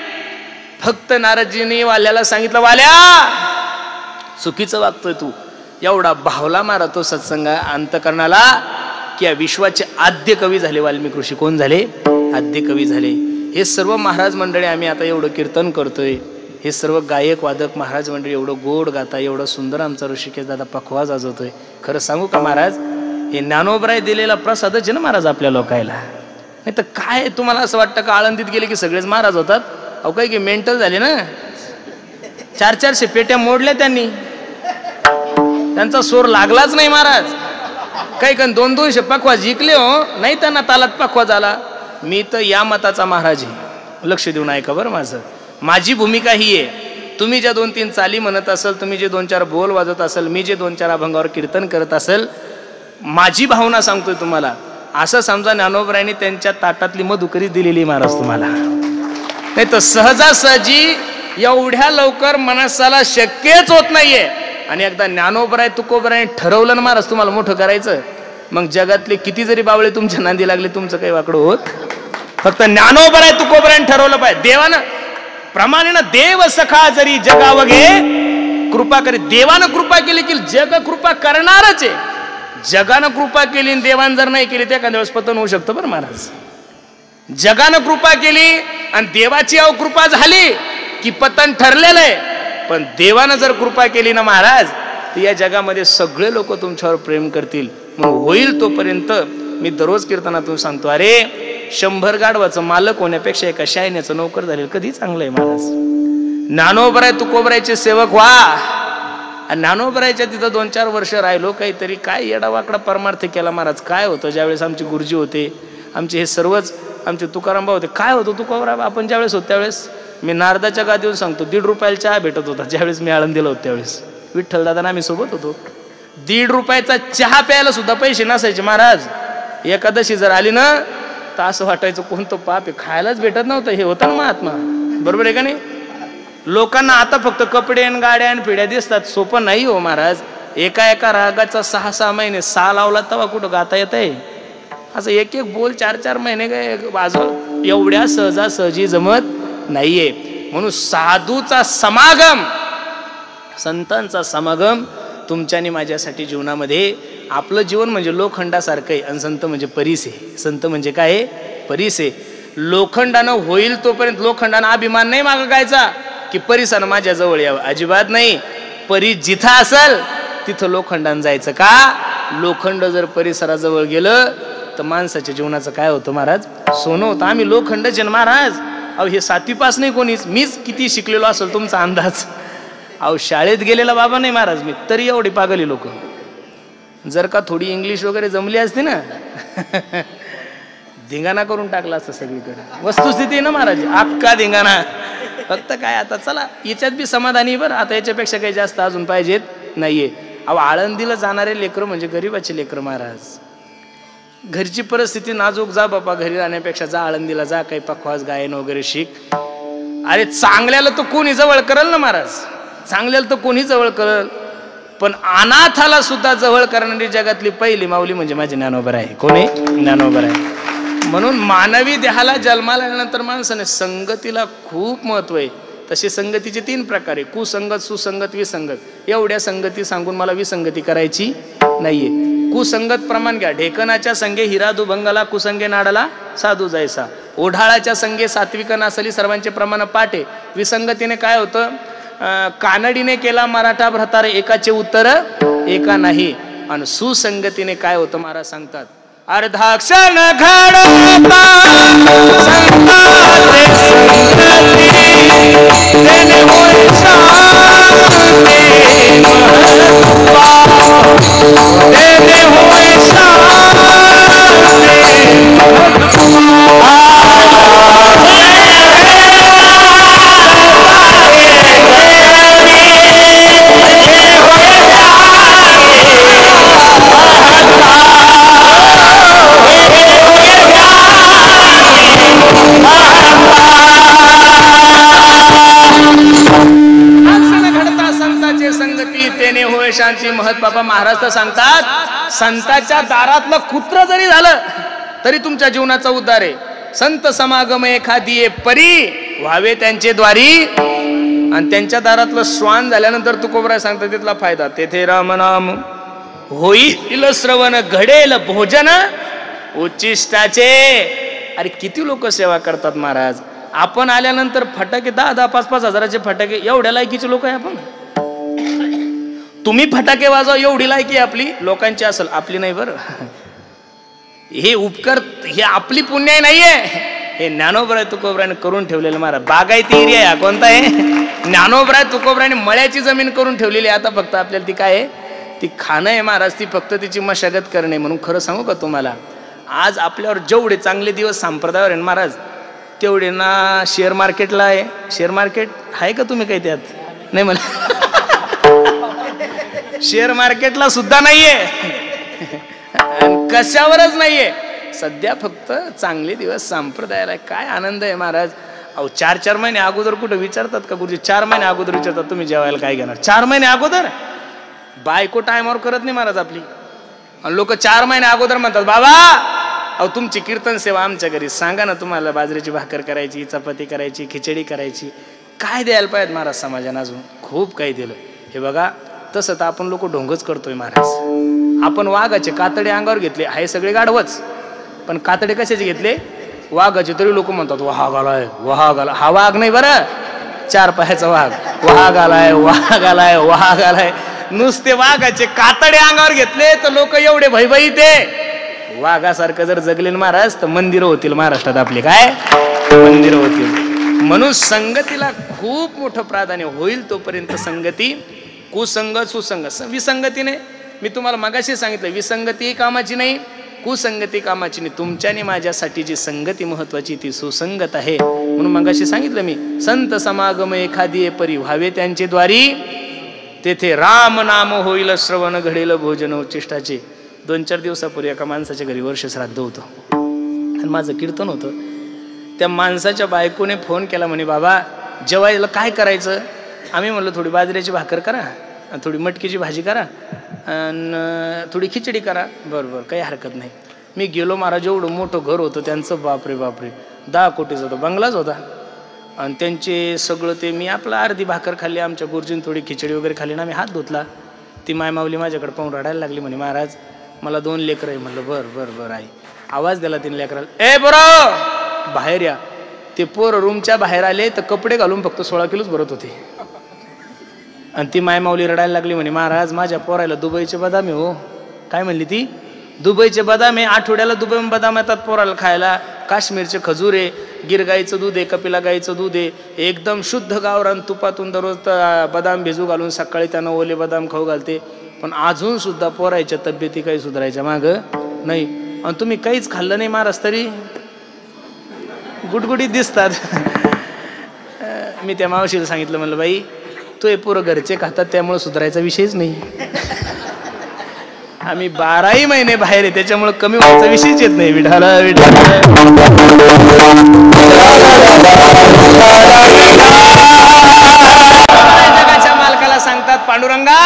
फक्त नारदजीने वाल्याला सांगितलं, वाल्या चुकीचं वागतोय तू. एवढा भावला मारा तो सत्संग अंतकरणाला की या विश्वाचे आद्य कवी झाले वाल्मिक ऋषी. कोण झाले? आद्य कवी झाले. हे सर्व महाराज मंडळी आम्ही आता एवढं कीर्तन करतोय, हे सर्व गायक वादक महाराज मंडळी एवढं गोड गाता, एवढं सुंदर आमचा ऋषिकेश दादा पखवाज वाजवतोय. खरं सांगू का महाराज, हे ज्ञानोबराय दिलेला प्रसादच आहे ना महाराज आपल्या लोकायला. नाही तर काय तुम्हाला असं वाटतं का आळंदीत गेले की सगळेच महाराज होतात? अहो काही की मेंटल झाले ना. 400 पेट्या मोडल्या त्यांनी, त्यांचा सोर लागलाच नाही महाराज. काही कण 200 पखवाज जिंकले हो, नाही त्यांना तालात पखवाज आला. मी तर या मताचा महाराज आहे, लक्ष देऊन ऐका बरं. माझी भूमिका ही आहे, तुम्ही ज्या 2-3 चाली म्हणत असेल, तुम्ही जे 2-4 बोल वाजत असेल, मी जे 2-4 अभंगावर कीर्तन करत असेल, माझी भावना सांगतोय तुम्हाला. असं समजा ज्ञानोबरायांनी त्यांच्या ताटातली मधुकरी दिलेली महाराज तुम्हाला. नाही तर सहजासहजी एवढ्या लवकर माणसाला शक्यच होत नाहीये. आणि एकदा ज्ञानोबराय तुकोबराय ठरवलं ना महाराज तुम्हाला मोठं करायचं, मग जगातले किती जरी बावळे तुमच्या नांदी लागले, तुमचं काही वाकडं होत. फक्त ज्ञानोबराय तुकोबराय ठरवलं पाहिजे. देवानं प्रमाणेनं देव सखा जरी जगावगे कृपा करी. देवानं कृपा केली की जग कृपा करणारच आहे. जगानं कृपा केली आणि देवानं जर नाही केली तर एखाद्या वेळेस पतन होऊ शकतं बरं महाराज. जगानं कृपा केली आणि देवाची अवकृपा झाली की पतन ठरलेलं आहे. पण देवानं जर कृपा केली ना महाराज, तर या जगामध्ये सगळे लोक तुमच्यावर प्रेम करतील. म्हणून होईल तोपर्यंत मी दररोज कीर्तनातून सांगतो, अरे 100 गाढवाचं मालक होण्यापेक्षा एका शायण्याचं नोकर झालेलं कधी चांगलं आहे महाराज. ज्ञानोबराय तुकोबरायचे सेवक व्हा. ज्ञानोबरायच्या तिथं 2-4 वर्ष राहिलो, काहीतरी काय येडावाकडा परमार्थ केला महाराज. काय होतं ज्यावेळेस आमचे गुरुजी होते, आमचे हे सर्वच आमचे तुकाराम भाऊ होते, काय होतं तुकोबराय आपण ज्यावेळेस होत त्यावेळेस मी नारदाच्या गादीवर सांगतो 1.5 रुपयाला चहा भेटत होता. ज्यावेळेस मी आळंदीला होतो त्यावेळेस विठ्ठल दादा आम्ही सोबत होतो. 1.5 रुपयाचा चहा प्यायला सुद्धा पैसे नसायचे महाराज. एकादशी जर आली ना तर असं वाटायचं कोणतं पाप आहे, खायलाच भेटत नव्हतं. हे होतं ना महात्मा, बरोबर आहे का नाही? लोकांना आता फक्त कपडे आणि गाड्या आणि पिढ्या दिसतात, सोपं नाही हो महाराज. एका रागाचा 6-6 महिने 6 लावला तेव्हा कुठं गाता येत आहे. असं एक बोल 4-4 महिने काय वाजव एवढ्या सहजासहजी जमत नाहीये. म्हणून साधूचा समागम, संतांचा समागम तुमच्या आणि माझ्यासाठी जीवनामध्ये. आपलं जीवन म्हणजे लोखंडासारखं आहे आणि संत म्हणजे परीस आहे. संत म्हणजे काय आहे? परीस आहे. लोखंडानं होईल तोपर्यंत लोखंडानं अभिमान नाही मागायचा की परिसानं माझ्या जवळ यावं, अजिबात नाही. परी जिथं असेल तिथं लोखंडानं जायचं. का? लोखंड जर परिसराजवळ गेलं तर माणसाच्या जीवनाचं काय होतं महाराज? सोनं होतं. आम्ही लोखंडच आहे महाराज. अहो हे 7वी पास नाही कोणीच, मीच किती शिकलेलो असेल तुमचा अंदाज. अहो शाळेत गेलेला बाबा नाही महाराज मी, तरी एवढी पागली लोक. जर का थोडी इंग्लिश वगैरे जमली असती ना धिंगाणा करून टाकला असतं सगळीकडे. वस्तुस्थिती ना महाराज, अख्खा धिंगाणा. फक्त काय आता चला याच्यात बी समाधानी बरं, आता याच्यापेक्षा काही जास्त अजून पाहिजेत नाहीये. अहो आळंदीला जाणारे लेकरं म्हणजे गरीबाचे लेकरं महाराज. घरची परिस्थिती नाजूक, जा बाबा घरी राहण्यापेक्षा जा आळंदीला जा, काही पखवाज गायन वगैरे शिक. अरे चांगल्याला तर कोणी जवळ करल ना महाराज, चांगल्याला तर कोणी जवळ करल, पण अनाथाला सुद्धा जवळ करणारी जगातली पहिली माऊली म्हणजे माझे ज्ञानोबा आहे. कोणी? ज्ञानोबा आहे. म्हणून मानवी देहाला जन्माला आल्यानंतर माणसाने संगतीला खूप महत्व आहे. तसे संगतीचे 3 प्रकार आहे, कुसंगत, सुसंगत, विसंगत. एवढ्या संगती सांगून मला विसंगती करायची नाहीये. कुसंगत प्रमाण घ्या. ढेकणाच्या संगे हिरा दुभंगाला, कुसंगे नाडाला साधू जायसा. ओढाळाच्या संगे सात्विक नासली, सर्वांचे प्रमाण पाटे. विसंगतीने काय होतं? कानडीने केला मराठा भ्रतार, एकाचे उत्तर एका नाही. आणि सुसंगतीने काय होतं महाराज सांगतात, अर्धाक्षण घडता संताचे संगती, तेने होय शांती महत्वा, तेने होय शांती महत्वा. शांती महत. बाबा महाराज तर सांगतात, संतांच्या दारातलं कुत्र जरी झालं तरी तुमच्या जीवनाचा उद्धार आहे. संत समागम एखादी परी व्हावे त्यांचे द्वारी. आणि त्यांच्या दारातलं श्वान झाल्यानंतर तुकोबराय सांगतात तिथला फायदा, तेथे रामनाम होईल श्रवण, घडेल भोजन उच्चिष्टाचे. अरे किती लोक सेवा करतात महाराज. आपण आल्यानंतर फटाके 10-10, 5-5 हजाराचे फटाके, एवढ्या लायकीचे लोक आहे आपण. तुम्ही फटाके वाजवा एवढी लायकी आपली, लोकांची असेल, आपली नाही बरं. हे उपकार, हे आपली पुण्य नाहीये, हे ज्ञानोबराय तुकोबराने करून ठेवलेलं महाराज. बागायती एरिया आहे कोणता आहे? ज्ञानोबराय तुकोबराने मळ्याची जमीन करून ठेवलेली. आता फक्त आपल्याला ती काय आहे? ती खाणं आहे महाराज, ती फक्त तिची मशागत करणे. म्हणून खरं सांगू का तुम्हाला, आज आपल्यावर जेवढे चांगले दिवस संप्रदायावर आहे महाराज, तेवढे ना शेअर मार्केटला आहे. शेअर मार्केट आहे का तुम्ही काही त्यात? नाही मला शेअर मार्केटला सुद्धा नाहीये, कशावरच नाहीये सध्या. फक्त चांगले दिवस संप्रदायाला. काय आनंद आहे महाराज. अहो 4-4 महिने अगोदर कुठं विचारतात का गुरुजी? 4 महिने अगोदर विचारतात तुम्ही जेवायला काय घेणार. 4 महिने अगोदर बायको टायमावर करत नाही महाराज आपली. आणि लोक 4 महिने अगोदर म्हणतात, बाबा अहो तुमची कीर्तन सेवा आमच्या घरी, सांगा ना तुम्हाला बाजरीची भाकर करायची, चपाती करायची, खिचडी करायची. काय द्यायला पाहिजे महाराज समाजाने? अजून खूप काही दिलं. हे बघा, तसं तर आपण लोक ढोंगच करतोय महाराज. आपण वाघाचे कातडे अंगावर घेतले, हे सगळे गाढवच, पण कातडे कशाचे घेतले? वाघाचे. तरी लोक म्हणतात वाघ आलाय, वाघ आला. हा वाघ नाही बरं, 4 पायाचा वाघ. वाघ आलाय, वाघ आलाय, वाघ आलाय. नुसते वाघाचे कातडे अंगावर घेतले तर लोक एवढे भयभीत आहे. वाघासारखं जर जगले महाराज तर मंदिरं होतील महाराष्ट्रात आपले. काय मंदिरं होतील. म्हणून संगतीला खूप मोठं प्राधान्य. होईल तोपर्यंत संगती. कुसंगत, सुसंगत, विसंगतीने मी तुम्हाला मगाशी सांगितलं, विसंगती कामाची नाही, कुसंगती कामाची नाही. तुमच्याने माझ्यासाठी जी संगती महत्वाची ती सुसंगत आहे. म्हणून मगाशी सांगितलं मी, संत समागम एखादी परी व्हावे त्यांचे द्वारी, तेथे राम नाम होईल श्रवण, घडेल भोजन उच्चिष्टाचे. 2-4 दिवसापूर्वी एका माणसाच्या घरी वर्ष श्राद्ध होतं आणि माझं कीर्तन होतं. त्या माणसाच्या बायकोने फोन केला, म्हणे बाबा जेवायला काय करायचं? आम्ही म्हणलं थोडी बाजरीची भाकर करा, थोडी मटकीची भाजी करा आणि थोडी खिचडी करा. बरं काही हरकत नाही. मी गेलो महाराज. एवढं मोठं घर होतं त्यांचं, बापरे बापरे, 10 कोटीचा होता, बंगलाच होता. आणि त्यांचे सगळं ते, मी आपलं अर्धी भाकर खाल्ली, आमच्या गुरुजीने थोडी खिचडी वगैरे खाल्ली ना. मी हात धुतला. ती मायमावली माझ्याकडे पाहून रडायला लागली. म्हणे महाराज मला 2 लेकरं आहे. म्हणलं बरं आई. आवाज दिला 3 लेकराला, ए बरं बाहेर या. ते पोर रूमच्या बाहेर आले तर कपडे घालून फक्त 16 किलोच भरत होते. आणि ती मायमावली रडायला लागली. म्हणे महाराज माझ्या पोरायला दुबईचे बदाम आहे हो. काय म्हणली ती? दुबईचे बदाम आहे. आठवड्याला दुबईहून बदाम येतात पोराला खायला. काश्मीरचे खजूर आहे, गिरगाईचं दूध आहे, कपिला गाईचं दूध आहे, एकदम शुद्ध गावरान तुपातून दररोज बदाम भिजू घालून सकाळी त्यांना ओले बदाम खाऊ घालते. पण अजून सुद्धा पोरायच्या तब्येती काही सुधारायच्या माग नाही. आणि तुम्ही काहीच खाल्लं नाही महाराज तरी गुडगुडीत दिसतात. मी त्या मावशीला सांगितलं, म्हणलं बाई तो हे पोरं घरचे खातात त्यामुळे सुधारायचा विषयच नाही. आम्ही 12ही महिने बाहेर आहे त्याच्यामुळे कमी व्हायचा विषयच येत नाही. विठाला विठाला जगाच्या मालकाला सांगतात, पांडुरंगा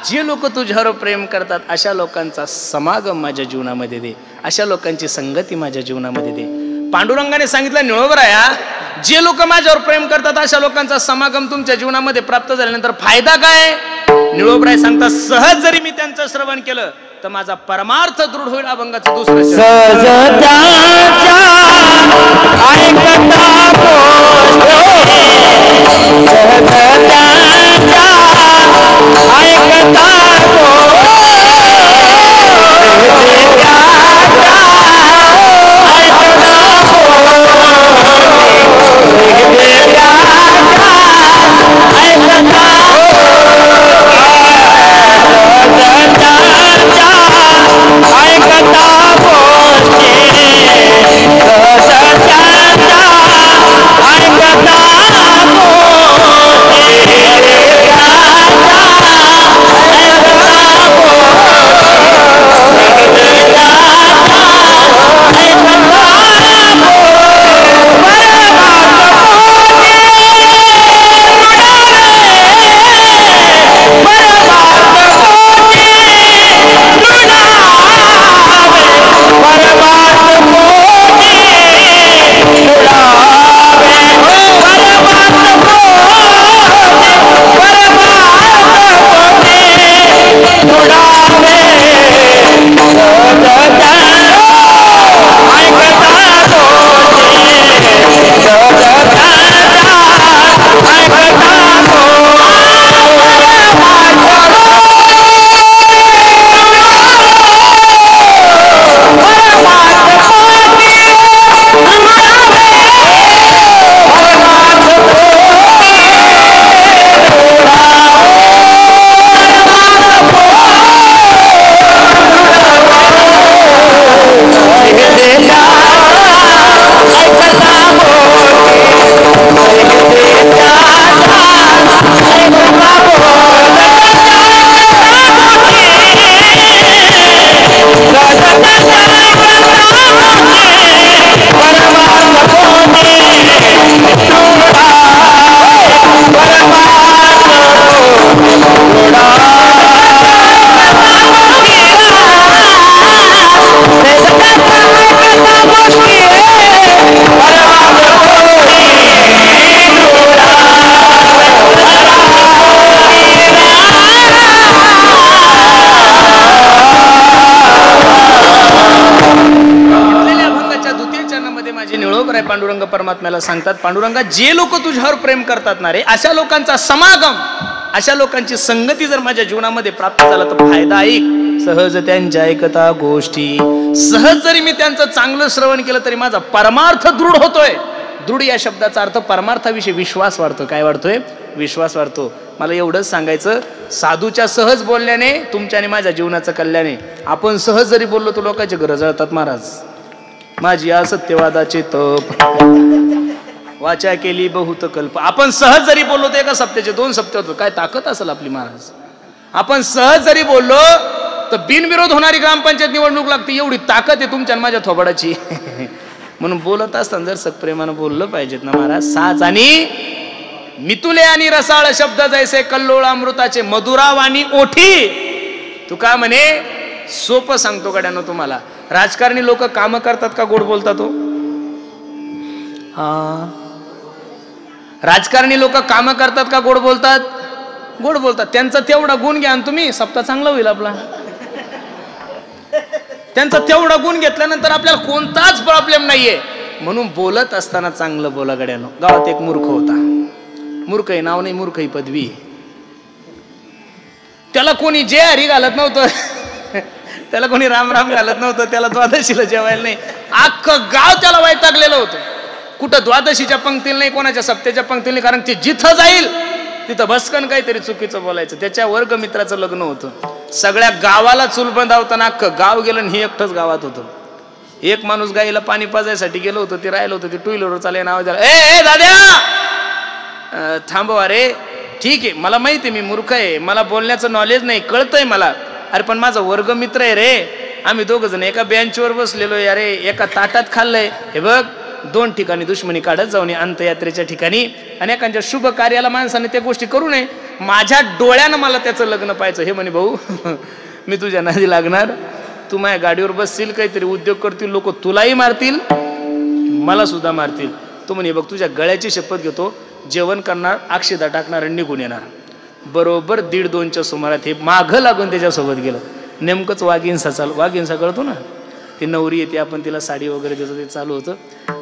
जे लोक तुझ्यावर प्रेम करतात अशा लोकांचा समागम माझ्या जीवनामध्ये दे, अशा लोकांची संगती माझ्या जीवनामध्ये दे. पांडुरंगाने सांगितलं, निळोबराया जे लोक माझ्यावर प्रेम करतात अशा लोकांचा समागम तुमच्या जीवनामध्ये प्राप्त झाल्यानंतर फायदा काय? निळोबराय सांगतात, सहज जरी मी त्यांचं श्रवण केलं तर माझा परमार्थ दृढ होईल. अभंगाचं दुसरं पांडुरंग परमात्म्याला सांगतात, पांडुरंगा जे लोक तुझ्यावर प्रेम करतात ना रे, अशा लोकांचा समागम, अशा लोकांची संगती जर माझ्या जीवनामध्ये प्राप्त झाला तर फायदा ऐक. सहज त्यांच्या ऐकता गोष्टी, सहज जरी मी त्यांचं चांगलं श्रवण केलं तरी माझा परमार्थ दृढ होतोय. दृढ या शब्दाचा अर्थ परमार्थाविषयी विश्वास वाढतो. काय वाढतोय? विश्वास वाढतो. मला एवढंच सांगायचं, साधूच्या सहज बोलण्याने तुमच्या आणि माझ्या जीवनाचं कल्याण आहे. आपण सहज जरी बोललो तर लोकांचे घर जळतात. महाराज माझी असत्यवादाचे तप, वाचा केली बहुत कल्प. आपण सहज जरी बोललो तर एका सप्त्याचे 2 सप्ते होतो. काय ताकद असेल आपली महाराज. आपण सहज जरी बोललो तर बिनविरोध होणारी ग्रामपंचायत निवडणूक लागते. एवढी ताकद आहे तुमच्या माझ्या थोबाडाची. म्हणून बोलत असताना जर सत्प्रेमानं बोललं पाहिजेत ना महाराज. साच आणि मितुले आणि रसाळ शब्द जैसे कल्लोळ अमृताचे मधुरावाणी ओठी. तू का म्हणे, सोपं सांगतो गड्यानो तुम्हाला. राजकारणी लोक काम करतात का गोड बोलतात? राजकारणी लोक काम करतात का गोड बोलतात? गोड बोलतात. त्यांचा तेवढा गुण घ्या आणि तुम्ही सप्ताह चांगला होईल आपला. त्यांचा तेवढा गुण घेतल्यानंतर आपल्याला कोणताच प्रॉब्लेम नाहीये. म्हणून बोलत असताना चांगलं बोला गड्यानो. गावात एक मूर्ख होता. मूर्ख आहे नाव नाही, मूर्ख ही पदवी. त्याला कोणी जे हरी घालत नव्हतं, त्याला कोणी राम राम घालत नव्हतं, त्याला द्वादशीला जेवायला नाही. अख्खं गाव त्याला वैतागलेलं होतं. कुठं द्वादशीच्या पंक्तीला नाही, कोणाच्या सप्त्याच्या पंक्तीला नाही. कारण ते जिथं जाईल तिथं भस्कन काहीतरी चुकीचं बोलायचं. त्याच्या वर्गमित्राचं लग्न होतं. सगळ्या गावाला चूल बंधावताना अख्खं गाव गेलं आणि हे एकटंच गावात होतं. एक माणूस गाईला पाणी पाजायसाठी गेलो होतं, ते राहिलं होतं, ते टू व्हीलरवर चालले, नाव द्याला, ए दाद्या थांबवा रे. ठीक आहे, मला माहिती आहे मी मूर्ख आहे, मला बोलण्याचं नॉलेज नाही, कळतंय मला. अरे पण माझा वर्गमित्र आहे रे, आम्ही दोघ जण एका बेंचवर बसलेलो. अरे एका ताटात खाल्लंय. हे बघ, 2 ठिकाणी दुश्मनी काढत जाऊन अंत्ययात्रेच्या ठिकाणी आणि एखाद्या शुभ कार्याला माणसाने त्या गोष्टी करू नये. माझ्या डोळ्यानं मला त्याचं लग्न पाहायचं. हे म्हणे भाऊ मी तुझ्या नादी लागणार, तू माझ्या गाडीवर बसशील, काहीतरी उद्योग करतील लोक, तुलाही मारतील मला सुद्धा मारतील. तो म्हणे बघ तुझ्या गळ्याची शपथ घेतो, जेवण करणार, अक्षता टाकणार आणि निघून येणार. बरोबर 1:30-2च्या सुमारात हे मागं लागून त्याच्यासोबत गेलं. नेमकंच वाघिंसा कळतो ना, ती नवरी येते, आपण तिला साडी वगैरे देतो, ते चालू होतं.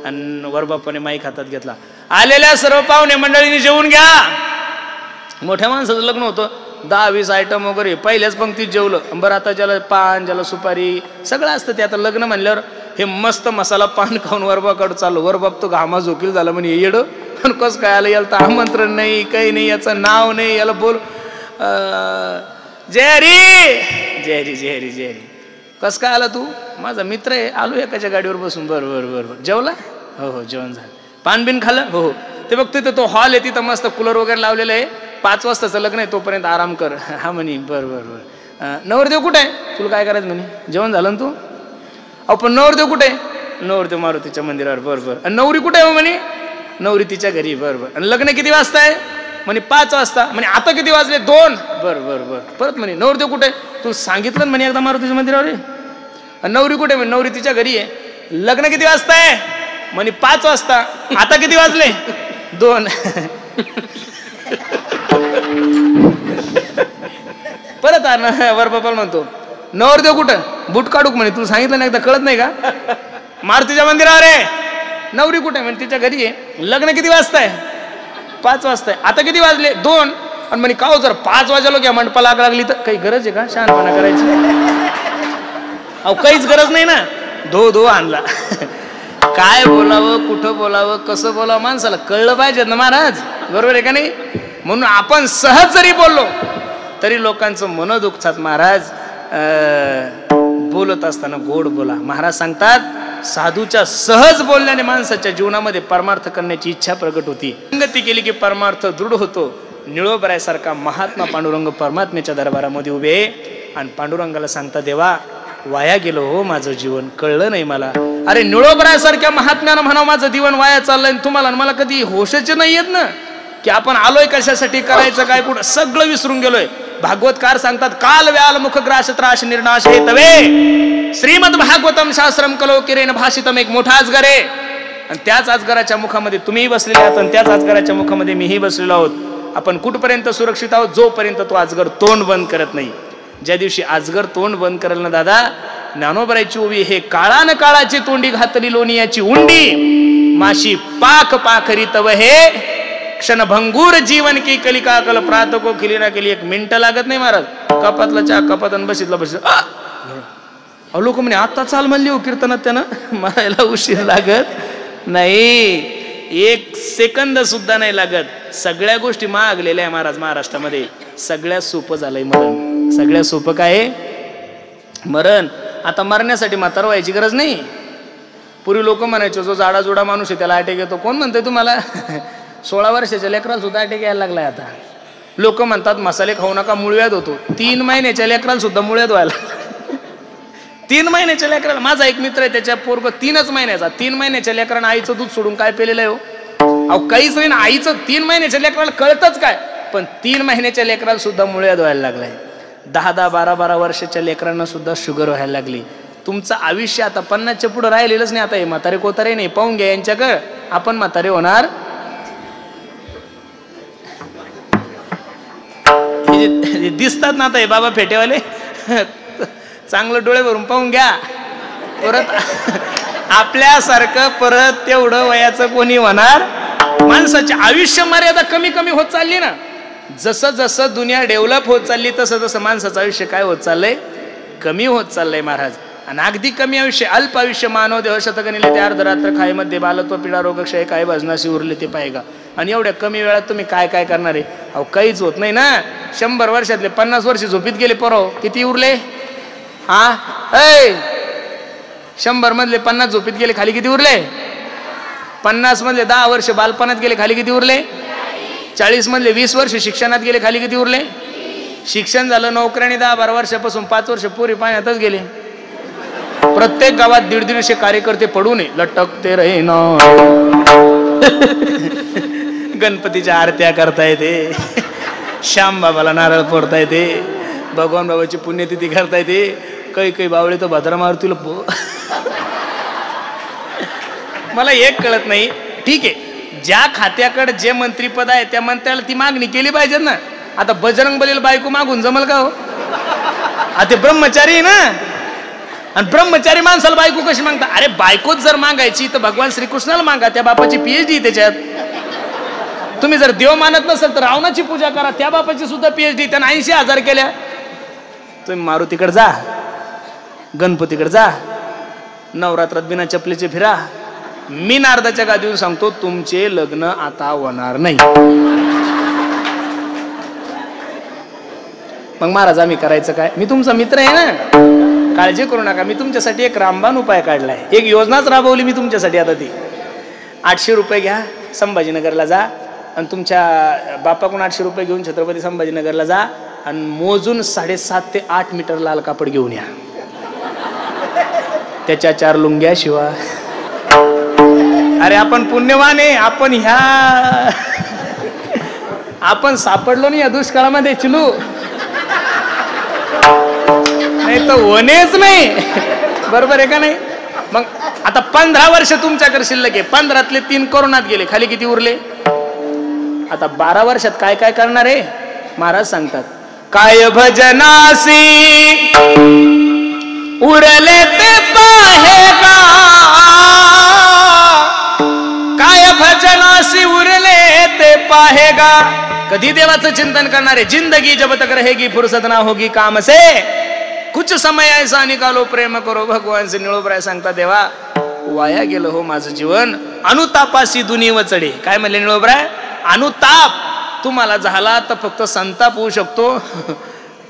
आणि वरबापाने माईक हातात घेतला, आलेल्या सर्व पाहुणे मंडळींनी जेवून घ्या. मोठ्या माणसाचं लग्न होतं, 10-20 आयटम वगैरे पहिल्याच पंक्तीत जेवलं. बरं आता ज्याला पान, ज्याला सुपारी सगळं असतं ते. आता लग्न म्हणल्यावर हे मस्त मसाला पान खाऊन वरबाकडं चाललो. वरबाप तो घामा झोकील झाला, म्हणे येडं पण कसं काय आलं, याला तर आमंत्रण नाही, काही नाही, याचं नाव नाही, याला बोल जय हरी जय हरी जय हरी जय हरी. कसं काय आला तू? माझा मित्र आहे, आलो एकाच्या गाडीवर बसून. बरं बरं बरं बरं. जेवला? हो हो जेवण झालं. पान बिन खाल्लं? हो हो. ते बघ तिथं तो हॉल आहे, तिथं मस्त कूलर वगैरे लावलेलं आहे, 5 वाजताचं लग्न आहे, तोपर्यंत आराम कर. हा म्हणे बरं बरं बरं. नवरदेव कुठे आहे? तुला काय करायचं म्हणे? जेवण झालं ना तू? अहो पण नवरदेव कुठे आहे? नवरदेव मारुतीच्या मंदिरावर. बरं बरं. आणि नवरी कुठे आहे म्हणे? नवरी तिच्या घरी. बरं बरं. आणि लग्न किती वाजता आहे म्हणे? 5 वाजता. म्हणे आता किती वाजले? 2. बरं बरं बरं. परत म्हणे नवरदेव कुठे? तू सांगितलं म्हणे एकदा मारुतीच्या मंदिरावर आहे. आणि नवरी कुठे? म्हणे नवरी तिच्या घरी आहे. लग्न किती वाजता आहे म्हणे? 5 वाजता. आता किती वाजले? 2. परत वरबापाला म्हणतो नवरदेव कुठं? बूट काढूक म्हणे. तू सांगितलं नाही एकदा, कळत नाही का? मारुतीच्या मंदिरावर आहे. नवरी कुठे? म्हणजे तिच्या घरी आहे. लग्न किती वाजता आहे? 5 वाजता आहे. आता किती वाजले? 2. आणि म्हणे का हो, जर 5 वाजलो घ्या मंडपाला आग लागली तर काही गरज आहे का शहाणपणा करायची? अहो काहीच गरज नाही ना. धो आणला. काय बोलावं, कुठं बोलावं, कसं बोलावं, माणसाला कळलं पाहिजे ना महाराज, बरोबर आहे का नाही? म्हणून आपण सहज जरी बोललो तरी लोकांचं मन दुखतात महाराज. बोलत असताना गोड बोला. महाराज सांगतात साधूच्या सहज बोलण्याने माणसाच्या जीवनामध्ये परमार्थ करण्याची इच्छा प्रगट होती. संगती केली की परमार्थ दृढ होतो. निळोबरायासारखा महात्मा पांडुरंग परमात्म्याच्या दरबारामध्ये उभे आणि पांडुरंगाला सांगता देवा वाया गेलो हो माझं जीवन, कळलं नाही मला. अरे निळोबरायासारख्या महात्म्यानं म्हणावं माझं जीवन वाया चाललंय, तुम्हाला मला कधी होशच नाही येत ना की आपण आलोय कशासाठी, करायचं काय, कुठं, सगळं विसरून गेलोय. भागवतकार सांगतात काल व्याल मुख ग्रास त्राश निर्नाश हे तवे श्रीमद भागवतम शास्त्रम कलो किरेन भाषितम. एक मोठा अजगर आहे आणि त्याच अजगराच्या मुखामध्ये तुम्हीही बसलेले आहात आणि त्याच अजगराच्या मुखामध्ये मीही बसलेलो आहोत. आपण कुठपर्यंत सुरक्षित आहोत? जोपर्यंत तो अजगर तोंड बंद करत नाही. ज्या दिवशी अजगर तोंड बंद करेल ना दादा, ज्ञानोबरायची ओवी, हे काळान काळाची तोंडी घातली लोणियाची उंडी, माशी पाक पाखरी तव हे क्षणभंगूर जीवन की कलिका कल प्रात को खिली ना केली. 1 मिनिट लागत नाही महाराज. कपातला चहा कपातन बसितला अहो लोक म्हणे आता चाल म्हणली हो कीर्तनात त्यानं, मला उशीर लागत नाही, 1 सेकंद सुद्धा नाही लागत. सगळ्या गोष्टी मागलेल्या आहे महाराज महाराष्ट्रामध्ये. सगळ्यात सोपं झालंय मरण. सगळ्यात सोपं काय? मरण. आता मरण्यासाठी म्हातार व्हायची गरज नाही. पूर्वी लोक म्हणायचे जो जाडा जोडा माणूस आहे त्याला अटॅक येतो. कोण म्हणतंय तुम्हाला? 16 वर्षाच्या लेकराला सुद्धा अटॅक यायला लागलाय आता. लोक म्हणतात मसाले खाऊ नका मुळव्याध होतो. 3 महिन्याच्या लेकराला सुद्धा मुळव्याध व्हायला. 3 महिन्याच्या लेकराला. माझा एक मित्र आहे त्याच्या पोरग 3च महिन्याचा. 3 महिन्याच्या लेकरानं आईचं दूध सोडून काय पेलेलं आहे हो? अहो काहीच नाही ना. आईचं 3 महिन्याच्या लेकराला कळतच काय, पण 3 महिन्याच्या लेकराला सुद्धा मुळव्याध व्हायला लागलाय. 10-10, 12-12 वर्षाच्या लेकरांना सुद्धा शुगर व्हायला लागली. तुमचं आयुष्य आता 50च्या पुढे राहिलेलंच नाही. आता हे म्हातारे कोतारे नाही, पाहून घ्या यांच्याकडे. आपण म्हातारे होणार. दिसतात ना आता हे बाबा फेटेवाले, चांगलं डोळे भरून पाहून घ्या. परत आपल्यासारखं परत तेवढं वयाचं कोणी होणार? माणसाची आयुष्य मर्यादा कमी कमी होत चालली ना. जसं जसं दुनिया डेव्हलप होत चालली तसं तसं माणसाचं आयुष्य काय होत चाललंय? कमी होत चाललंय महाराज. आणि अगदी कमी आयुष्य, अल्प आयुष्य मानव देह शतकनिले ते अर्धरात्र खाईमध्ये बालत्व पीडा रोग क्षय काय भजनाशी उरले ते पाहिगा. आणि एवढ्या कमी वेळात तुम्ही काय काय करणार आहे? अहो काहीच होत नाही ना. 100 वर्षातले 50 वर्ष झोपीत गेले परव, किती उरले? हा 100 मधले 50 झोपीत गेले, खाली किती उरले? 50 मधले 10 वर्ष बालपणात गेले, खाली किती उरले? 40 मधले 20 वर्ष शिक्षणात गेले, खाली किती उरले? शिक्षण झालं, नोकऱ्याने 10-12 वर्षापासून 5 वर्ष पुरी पाण्यातच गेले. प्रत्येक गावात 150-150 कार्यकर्ते पडून लटकते रहे ना. गणपतीच्या आरत्या करता येते, श्याम बाबाला नारळ फोडता येते, भगवान बाबाची पुण्यतिथी करता येते. काही बावळे तर भद्रा मारुतीला मला एक कळत नाही. ठीक आहे, ज्या खात्याकडे जे मंत्रीपद आहे त्या मंत्र्याला ती मागणी केली पाहिजे ना. आता बजरंग बलीला बायको मागून जमल का हो? आता ब्रह्मचारी आहे ना, आणि ब्रह्मचारी माणसाला बायको कशी मागता? अरे बायकोच जर मागायची तर भगवान श्रीकृष्णाला मागा, त्या बापाची PhD त्याच्यात. तुम्ही जर देव मानत नसेल तर रावणाची पूजा करा, त्या बापाची सुद्धा PhD, त्यानं 80,000 केल्या. तुम्ही मारुतीकडे जा, गणपतीकडे जा, नवरात्रात बिना चपलीचे फिरा. मी नारदाच्या गादीवर सांगतो तुमचे लग्न आता होणार नाही. मग महाराज आम्ही करायचं काय? मी तुमचा मित्र आहे ना, काळजी करू नका. मी तुमच्यासाठी एक रामबाण उपाय काढलाय, एक योजनाच राबवली मी तुमच्यासाठी. आता ती 800 रुपये घ्या, संभाजीनगरला जा आणि तुमच्या बापाकडून 800 रुपये घेऊन छत्रपती संभाजीनगरला जा आणि मोजून 7.5 ते 8 मीटर लाल कापड घेऊन या. त्याच्या 4 लुंग्या शिवा. अरे आपण पुण्यवान आहे, आपण सापडलो नाही या दुष्काळामध्ये चिलू, नाही तर होणेच नाही. बरोबर आहे का नाही? मग आता 15 वर्ष तुमच्याकडे शिल्लक आहे, 15तले 3 कोरोनात गेले, खाली किती उरले? आता 12 वर्षात काय काय करणार आहे? महाराज सांगतात, काय भजनासी उरले ते पाहेगा, काय भजनासी उरले ते पाहेगा. कधी देवाचं चिंतन करणारे? जिंदगी जब तक रहेगी फुर्सत ना होगी काम से, कुछ समय ऐसा निकालो प्रेम करो भगवान से. निळोबराय सांगता, देवा वाया गेलं हो माझं जीवन, अनुतापासी दुनिव चढे. काय म्हणले निळोबराय? अनुताप तुम्हाला झाला तर फक्त संताप होऊ शकतो.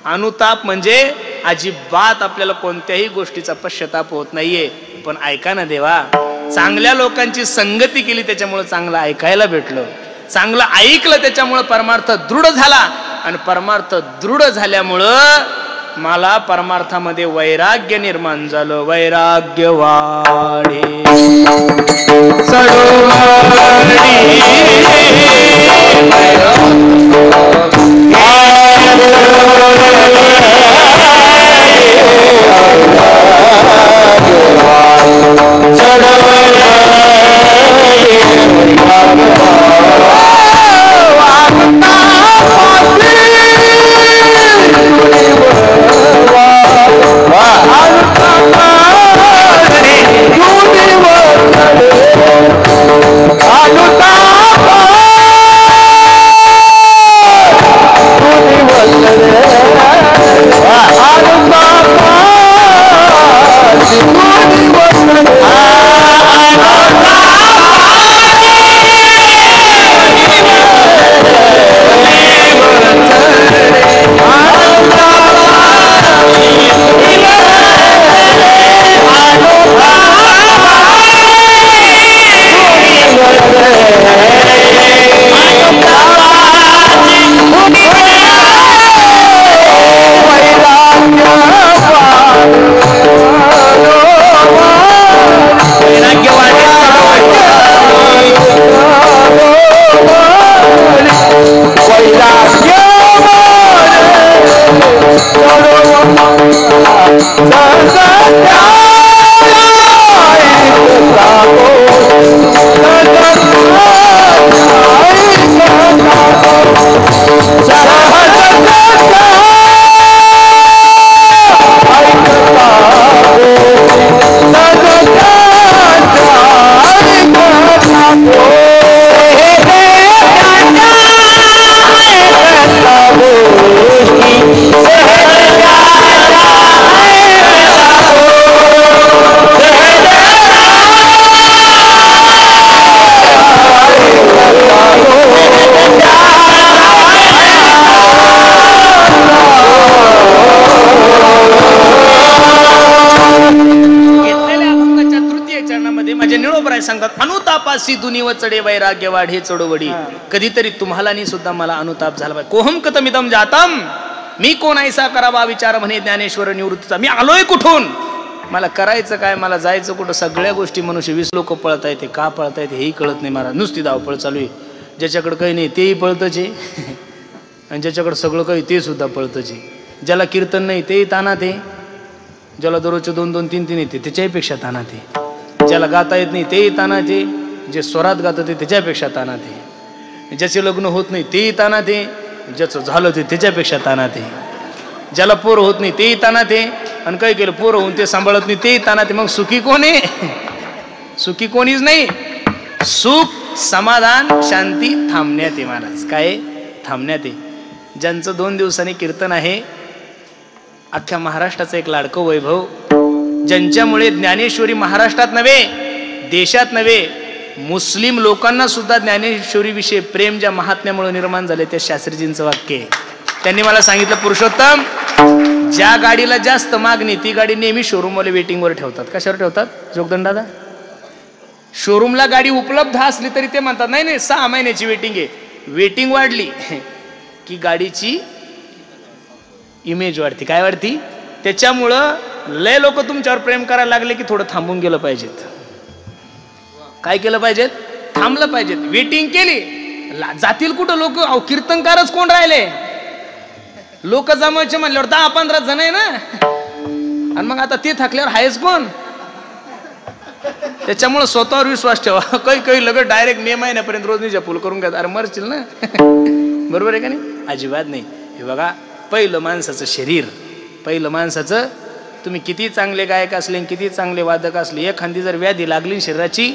अनुताप म्हणजे अजिबात आपल्याला कोणत्याही गोष्टीचा पश्चाताप होत नाहीये. पण ऐका ना देवा, चांगल्या लोकांची संगती केली त्याच्यामुळे चांगलं ऐकायला भेटलं, चांगलं ऐकलं त्याच्यामुळे परमार्थ दृढ झाला, आणि परमार्थ दृढ झाल्यामुळं मला परमार्थामध्ये वैराग्य निर्माण झालं. वैराग्य वाढे अनुतापासी दुनिव चढे वैराग्य वाढे चढवडी. कधीतरी तुम्हाला सुद्धा मला अनुताप झाला पाहिजे. कोहम कतमिदम जातम, मी कोण ऐसा करावा विचार म्हणे ज्ञानेश्वर निवृत्तीचा. मी आलोय कुठून, मला करायचं काय, मला जायचं कुठं. सगळ्या गोष्टी मनुष्य 20 लोक पळता येते, का पळता येते हेही कळत नाही महाराज. नुसती धावपळ चालू आहे. ज्याच्याकडे काही नाही तेही पळतच आहे, आणि ज्याच्याकडे सगळं काही ते सुद्धा पळतच आहे. ज्याला कीर्तन नाही तेही तानात आहे, ज्याला दररोजचे 2-2, 3-3 येते त्याच्याही तानात आहे. ज्याला गाता येत नाही तेही तानात आहे, जे स्वरात गातं ते त्याच्यापेक्षा तानात आहे. ज्याचे लग्न होत नाही तेही तानात आहे, ज्याचं झालं ते त्याच्यापेक्षा तानात आहे. ज्याला पोरं होत नाही तेही तानात आहे, आणि काही केलं पोरं होऊन ते सांभाळत नाही तेही तानात आहे. मग सुखी कोण आहे? सुखी कोणीच नाही. सुख, समाधान, शांती थांबण्यात आहे महाराज. काय थांबण्यात आहे? ज्यांचं 2 दिवसांनी कीर्तन आहे, अख्ख्या महाराष्ट्राचं एक लाडकं वैभव, ज्यांच्यामुळे ज्ञानेश्वरी महाराष्ट्रात नव्हे, देशात नव्हे, मुस्लिम लोकांना सुद्धा ज्ञानेश्वरी विषयी प्रेम ज्या महात्म्यामुळे निर्माण झाले, त्या शास्त्रीजींचं वाक्य आहे. त्यांनी मला सांगितलं, पुरुषोत्तम, ज्या गाडीला जास्त मागणी ती गाडी नेहमी शोरूमवाले वेटिंगवर ठेवतात. कशावर ठेवतात जोगदंड दादा? शोरूमला गाडी उपलब्ध असली तरी ते म्हणतात नाही नाही 6 महिन्याची वेटिंग आहे. वेटिंग वाढली की गाडीची इमेज वाढते. काय वाढती? त्याच्यामुळं लय लोक तुमच्यावर प्रेम करायला लागले की थोडं थांबून गेलं पाहिजेत. काय केलं पाहिजेत? थांबलं पाहिजेत. वेटिंग केली जातील कुठं लोक. अहो कीर्तनकारच कोण राहिले? लोक जमायचे म्हणल्यावर 10-15 जण आहे ना, आणि मग आता ते थकल्यावर आहेच कोण? त्याच्यामुळे स्वतःवर विश्वास ठेवा. काही लगेच डायरेक्ट मे महिन्यापर्यंत रोजनीच्या फुल करून घ्या. अरे मरशील ना. बरोबर आहे का नाही? अजिबात नाही. हे बघा, पहिलं माणसाचं शरीर, पहिलं माणसाचं, तुम्ही किती चांगले गायक असले, किती चांगले वादक असले, एखादी जर व्याधी लागली शरीराची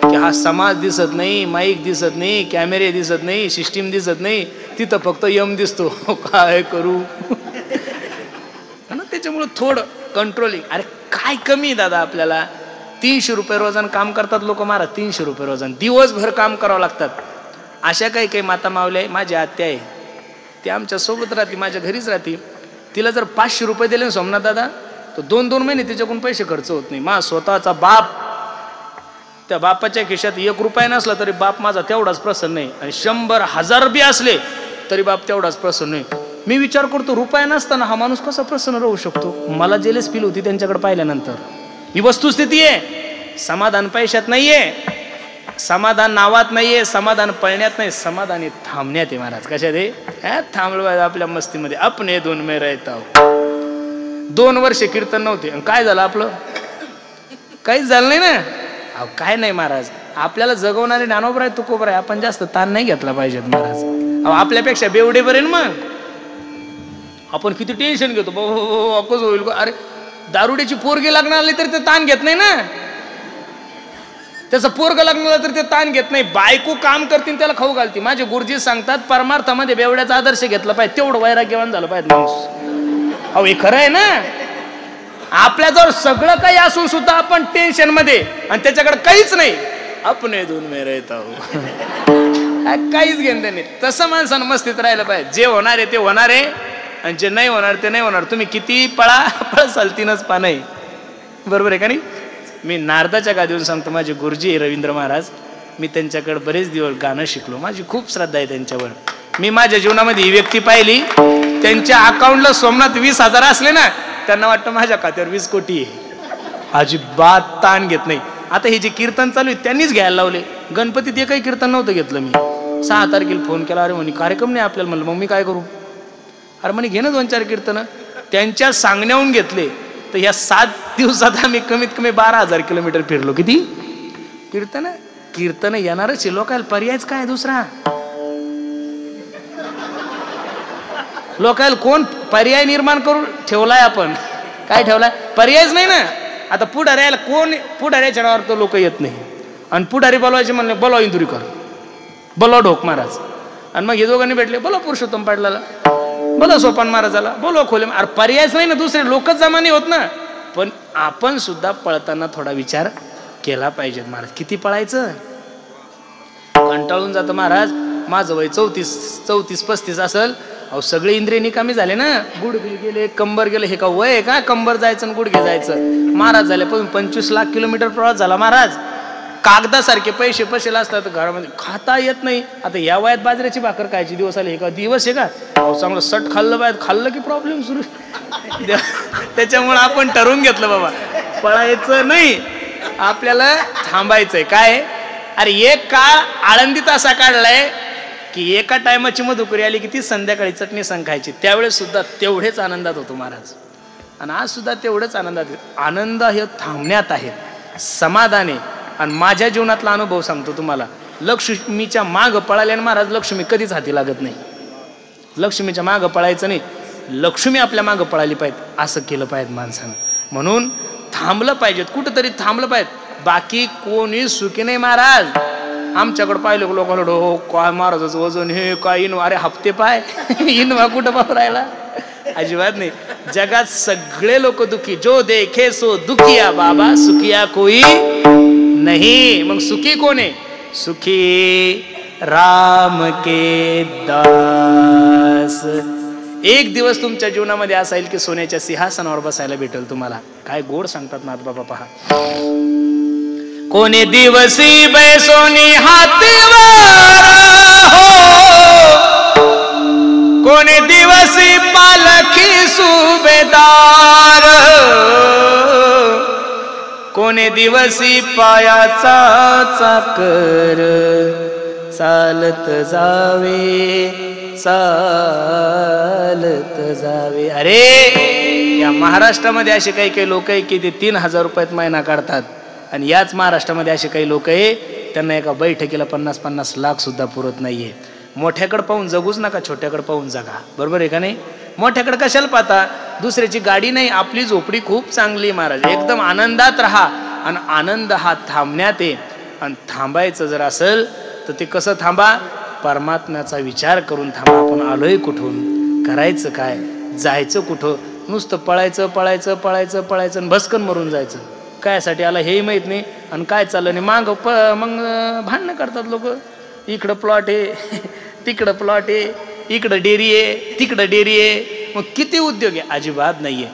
की हा समाज दिसत नाही, माईक दिसत नाही, कॅमेरे दिसत नाही, सिस्टीम दिसत नाही, तिथं फक्त यम दिसतो. काय करू? त्याच्यामुळे थोडं कंट्रोलिंग. अरे काय कमी दादा आपल्याला? 300 रुपये रोजानं काम करतात लोक महाराज. 300 रुपये रोजानं दिवसभर काम करावं लागतात. अशा काही माता मावल्या आहे. माझी आत्या आहे, ती आमच्या सोबत राहते, माझ्या घरीच राहते. तिला जर 500 रुपये दिले ना सोमनाथ दादा, तर 2-2 महिने तिच्याकडून पैसे खर्च होत नाही. माझा स्वतःचा बाप, त्या बापाच्या खिशात 1 रुपया नसला तरी बाप माझा तेवढाच प्रसन्न नाही, आणि 100,000 बी असले तरी बाप तेवढाच प्रसन्न नाही. मी विचार करतो, रुपया नसताना हा माणूस कसा प्रसन्न राहू शकतो? मला जेलस फील होती त्यांच्याकडे पाहिल्यानंतर. ही वस्तुस्थिती आहे. समाधान पैशात नाहीये, समाधान नावात नाहीये, समाधान पळण्यात नाही, समाधान हे थांबण्यात आहे महाराज. कशात आहे? थांबलं पाहिजे आपल्या मस्तीमध्ये. अपने धुन में रहता हूं. 2 वर्ष कीर्तन नव्हते, काय झालं आपलं? काहीच झालं नाही ना. अहो काय नाही महाराज, आपल्याला जगवणारे ज्ञानोबराय तुकोबराय, आपण जास्त ताण नाही घेतला पाहिजेत महाराज. अहो आपल्यापेक्षा बेवडे बरे ना. मग आपण किती टेन्शन घेतो, कसं होईल? अरे दारुड्याची पोरगी लागणार आली तर ते ताण घेत नाही ना, त्याचं पोरग लागणार तर ते ताण घेत नाही. बायको काम करतील त्याला खाऊ घालते. माझे गुरुजी सांगतात, परमार्थामध्ये बेवड्याचा आदर्श घेतला पाहिजे, तेवढं वैराग्यवान झालं पाहिजे माणूस. अहो हे खरं आहे ना. आपल्याजवळ सगळं काही असून सुद्धा आपण टेन्शन मध्ये, आणि त्याच्याकडे काहीच नाही. अपने धुन में रहता हूं. काहीच घेणं नाही. तसं माणसानं मस्तीत राहिलं पाहिजे. जे होणार आहे ते होणार आहे, आणि जे नाही होणार ते नाही होणार. तुम्ही किती पळसाल 3च पानं आहे. बरोबर आहे का नाही? मी नारदाच्या गादीवर सांगतो, माझे गुरुजी आहे रवींद्र महाराज, मी त्यांच्याकडे बरेच दिवस गाणं शिकलो. माझी खूप श्रद्धा आहे त्यांच्यावर. मी माझ्या जीवनामध्ये ही व्यक्ती पाहिली, त्यांच्या अकाउंटला सोमनाथ 20,000 असले ना, त्यांना वाटतं माझ्या खात्यावर 20 कोटी आहे. अजिबात ताण घेत नाही. आता हे जे कीर्तन चालू आहे त्यांनीच घ्यायला लावले. गणपतीत एकही कीर्तन नव्हतं घेतलं मी. 6 तारखेला फोन केला, अरे म्हणे कार्यक्रम नाही आपल्याला. म्हणलं मग मी काय करू? अरे म्हणे घे ना 2-4 कीर्तन. त्यांच्या सांगण्याहून घेतले. तर या 7 दिवसात आम्ही कमीत कमी 12,000 किलोमीटर फिरलो. किती कीर्तन येणारच. लोकांना पर्यायच काय दुसरा? लोकांना कोण पर्याय निर्माण करून ठेवलाय? आपण काय ठेवलाय? पर्यायच नाही ना. आता पुढाऱ्याला कोण, पुढाऱ्याच्या नावावर तर लोक येत नाही, आणि पुढारी बोलवायचे म्हणले बोलवा इंदुरीकर, बोलवा ढोक महाराज, आणि मग हे दोघांनी भेटले बोलवा पुरुषोत्तम पाटलाला, बोला सोपान महाराजाला, बोलवा खोले. अरे पर्यायच नाही ना, दुसरे लोकच जमा नाही होत ना. पण आपण सुद्धा पळताना थोडा विचार केला पाहिजे महाराज. किती पळायचं? कंटाळून जातं महाराज. माझं वय 34-35 असेल. अहो सगळे इंद्रिय निकामी झाले ना. गुडघे गेले, कंबर गेले. हे का वय आहे का कंबर जायचं आणि गुडघे जायचं? महाराज झाले पण 25 लाख किलोमीटर प्रवास झाला महाराज. कागदासारखे पैसे पसेल असतात घरामध्ये, खाता येत नाही. आता या वयात बाजऱ्याची भाकर खायची दिवस आले का? दिवस आहे का? चांगलं सट खाल्लं पाहिजे, खाल्लं की प्रॉब्लेम सुरू. त्याच्यामुळे आपण ठरवून घेतलं बाबा पळायचं नाही, आपल्याला थांबायचंय. काय अरे एक काळ आळंदीत असा काढलाय की एका टायमाची मधुकरी आली की ती संध्याकाळी चटणी संग खायची. त्यावेळेस सुद्धा तेवढेच आनंदात होतो महाराज, आणि आज सुद्धा तेवढंच आनंदात. आनंद हे थांबण्यात आहे, समाधान आहे. आणि माझ्या जीवनातला अनुभव सांगतो तुम्हाला. लक्ष्मीच्या मागं पळाल्याने महाराज लक्ष्मी कधीच हाती लागत नाही. लक्ष्मीच्या मागं पळायचं नाही, लक्ष्मी आपल्या मागं पळाली पाहिजे, असं केलं पाहिजे माणसानं. म्हणून थांबलं पाहिजे, कुठंतरी थांबलं पाहिजे. बाकी कोणी सुखी नाही महाराज. आमच्याकडे पाहिलं लोकांना हो काय महाराजाचं वजन हे काय इनवा, अरे हप्ते पाय इनवा कुठं पाहू राहिला? अजिबात नाही. जगात सगळे लोक दुखी, जो देखे सो दुखिया बाबा, सुखिया कोई नहीं. मग सुखी कोण आहे? सुखी राम के दास. एक दिवस तुमच्या जीवनामध्ये असा येईल की सोन्याच्या सिंहासनावर बसायला भेटेल तुम्हाला. काय गोड सांगतात नाथ बाबा पहा. कोणी दिवसी बैसोनी हातीवर हो, कोणी दिवसी पालखी सुभेदार, कोणी दिवसी पायाचा चाकर, चालत जावे चालत जावे. अरे या महाराष्ट्रामध्ये असे काही काही लोक आहे की ते 3,000 रुपयात महिना काढतात, आणि याच महाराष्ट्रामध्ये असे काही लोक आहे त्यांना एका बैठकीला 50-50 लाख सुद्धा पुरत नाहीये. मोठ्याकडे पाहून जगूच नका, छोट्याकडे पाहून जगा. बरोबर आहे का नाही? मोठ्याकडे कशाला पाहता? दुसऱ्याची गाडी नाही, आपली झोपडी खूप चांगली महाराज. एकदम आनंदात राहा, आणि आनंद हा थांबण्यात आहे. आणि थांबायचं जर असेल तर ते कसं थांबा? परमात्म्याचा विचार करून थांबा. आपण आलोय कुठून, करायचं काय, जायचं कुठं? नुसतं पळायचं पळायचं पळायचं पळायचं आणि भस्कन मरून जायचं. कायसाठी आला हेही माहीत नाही, आणि काय चाललं नाही. मग भांडणं करतात लोक. इकडं प्लॉट आहे, तिकडं प्लॉट आहे, इकडं डेअरी आहे, तिकडं डेअरी आहे. मग किती उद्योग आहे? अजिबात नाही आहे.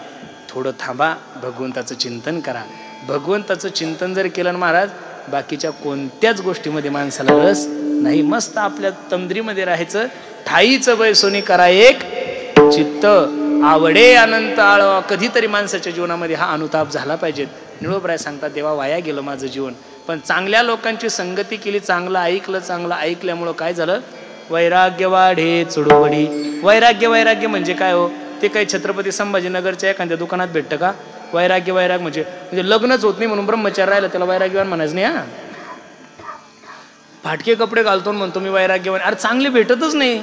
थोडं थांबा, भगवंताचं चिंतन करा. भगवंताचं चिंतन जर केलं महाराज, बाकीच्या कोणत्याच गोष्टीमध्ये माणसाला रस नाही. मस्त आपल्या तंद्रीमध्ये राहायचं. ठाईचं बैसोनी करा एक चित्त, आवडे अनंत आळवा. कधीतरी माणसाच्या जीवनामध्ये हा अनुताप झाला पाहिजे. निळोबराय सांगतात, देवा वाया गेलं माझं जीवन, पण चांगल्या लोकांची संगती केली, चांगलं ऐकलं. चांगलं ऐकल्यामुळं काय झालं? वैराग्य वाढे चुडवडी. वैराग्य म्हणजे काय हो? ते काही छत्रपती संभाजीनगरच्या एखाद्या दुकानात भेटतं का? वैराग्य म्हणजे लग्नच होत नाही म्हणून ब्रह्मचार्य राहिलं, त्याला वैराग्यवान म्हणायचं नाही. हा फाटके कपडे घालतो म्हणतो मी वैराग्यवान. अरे चांगले भेटतच नाही.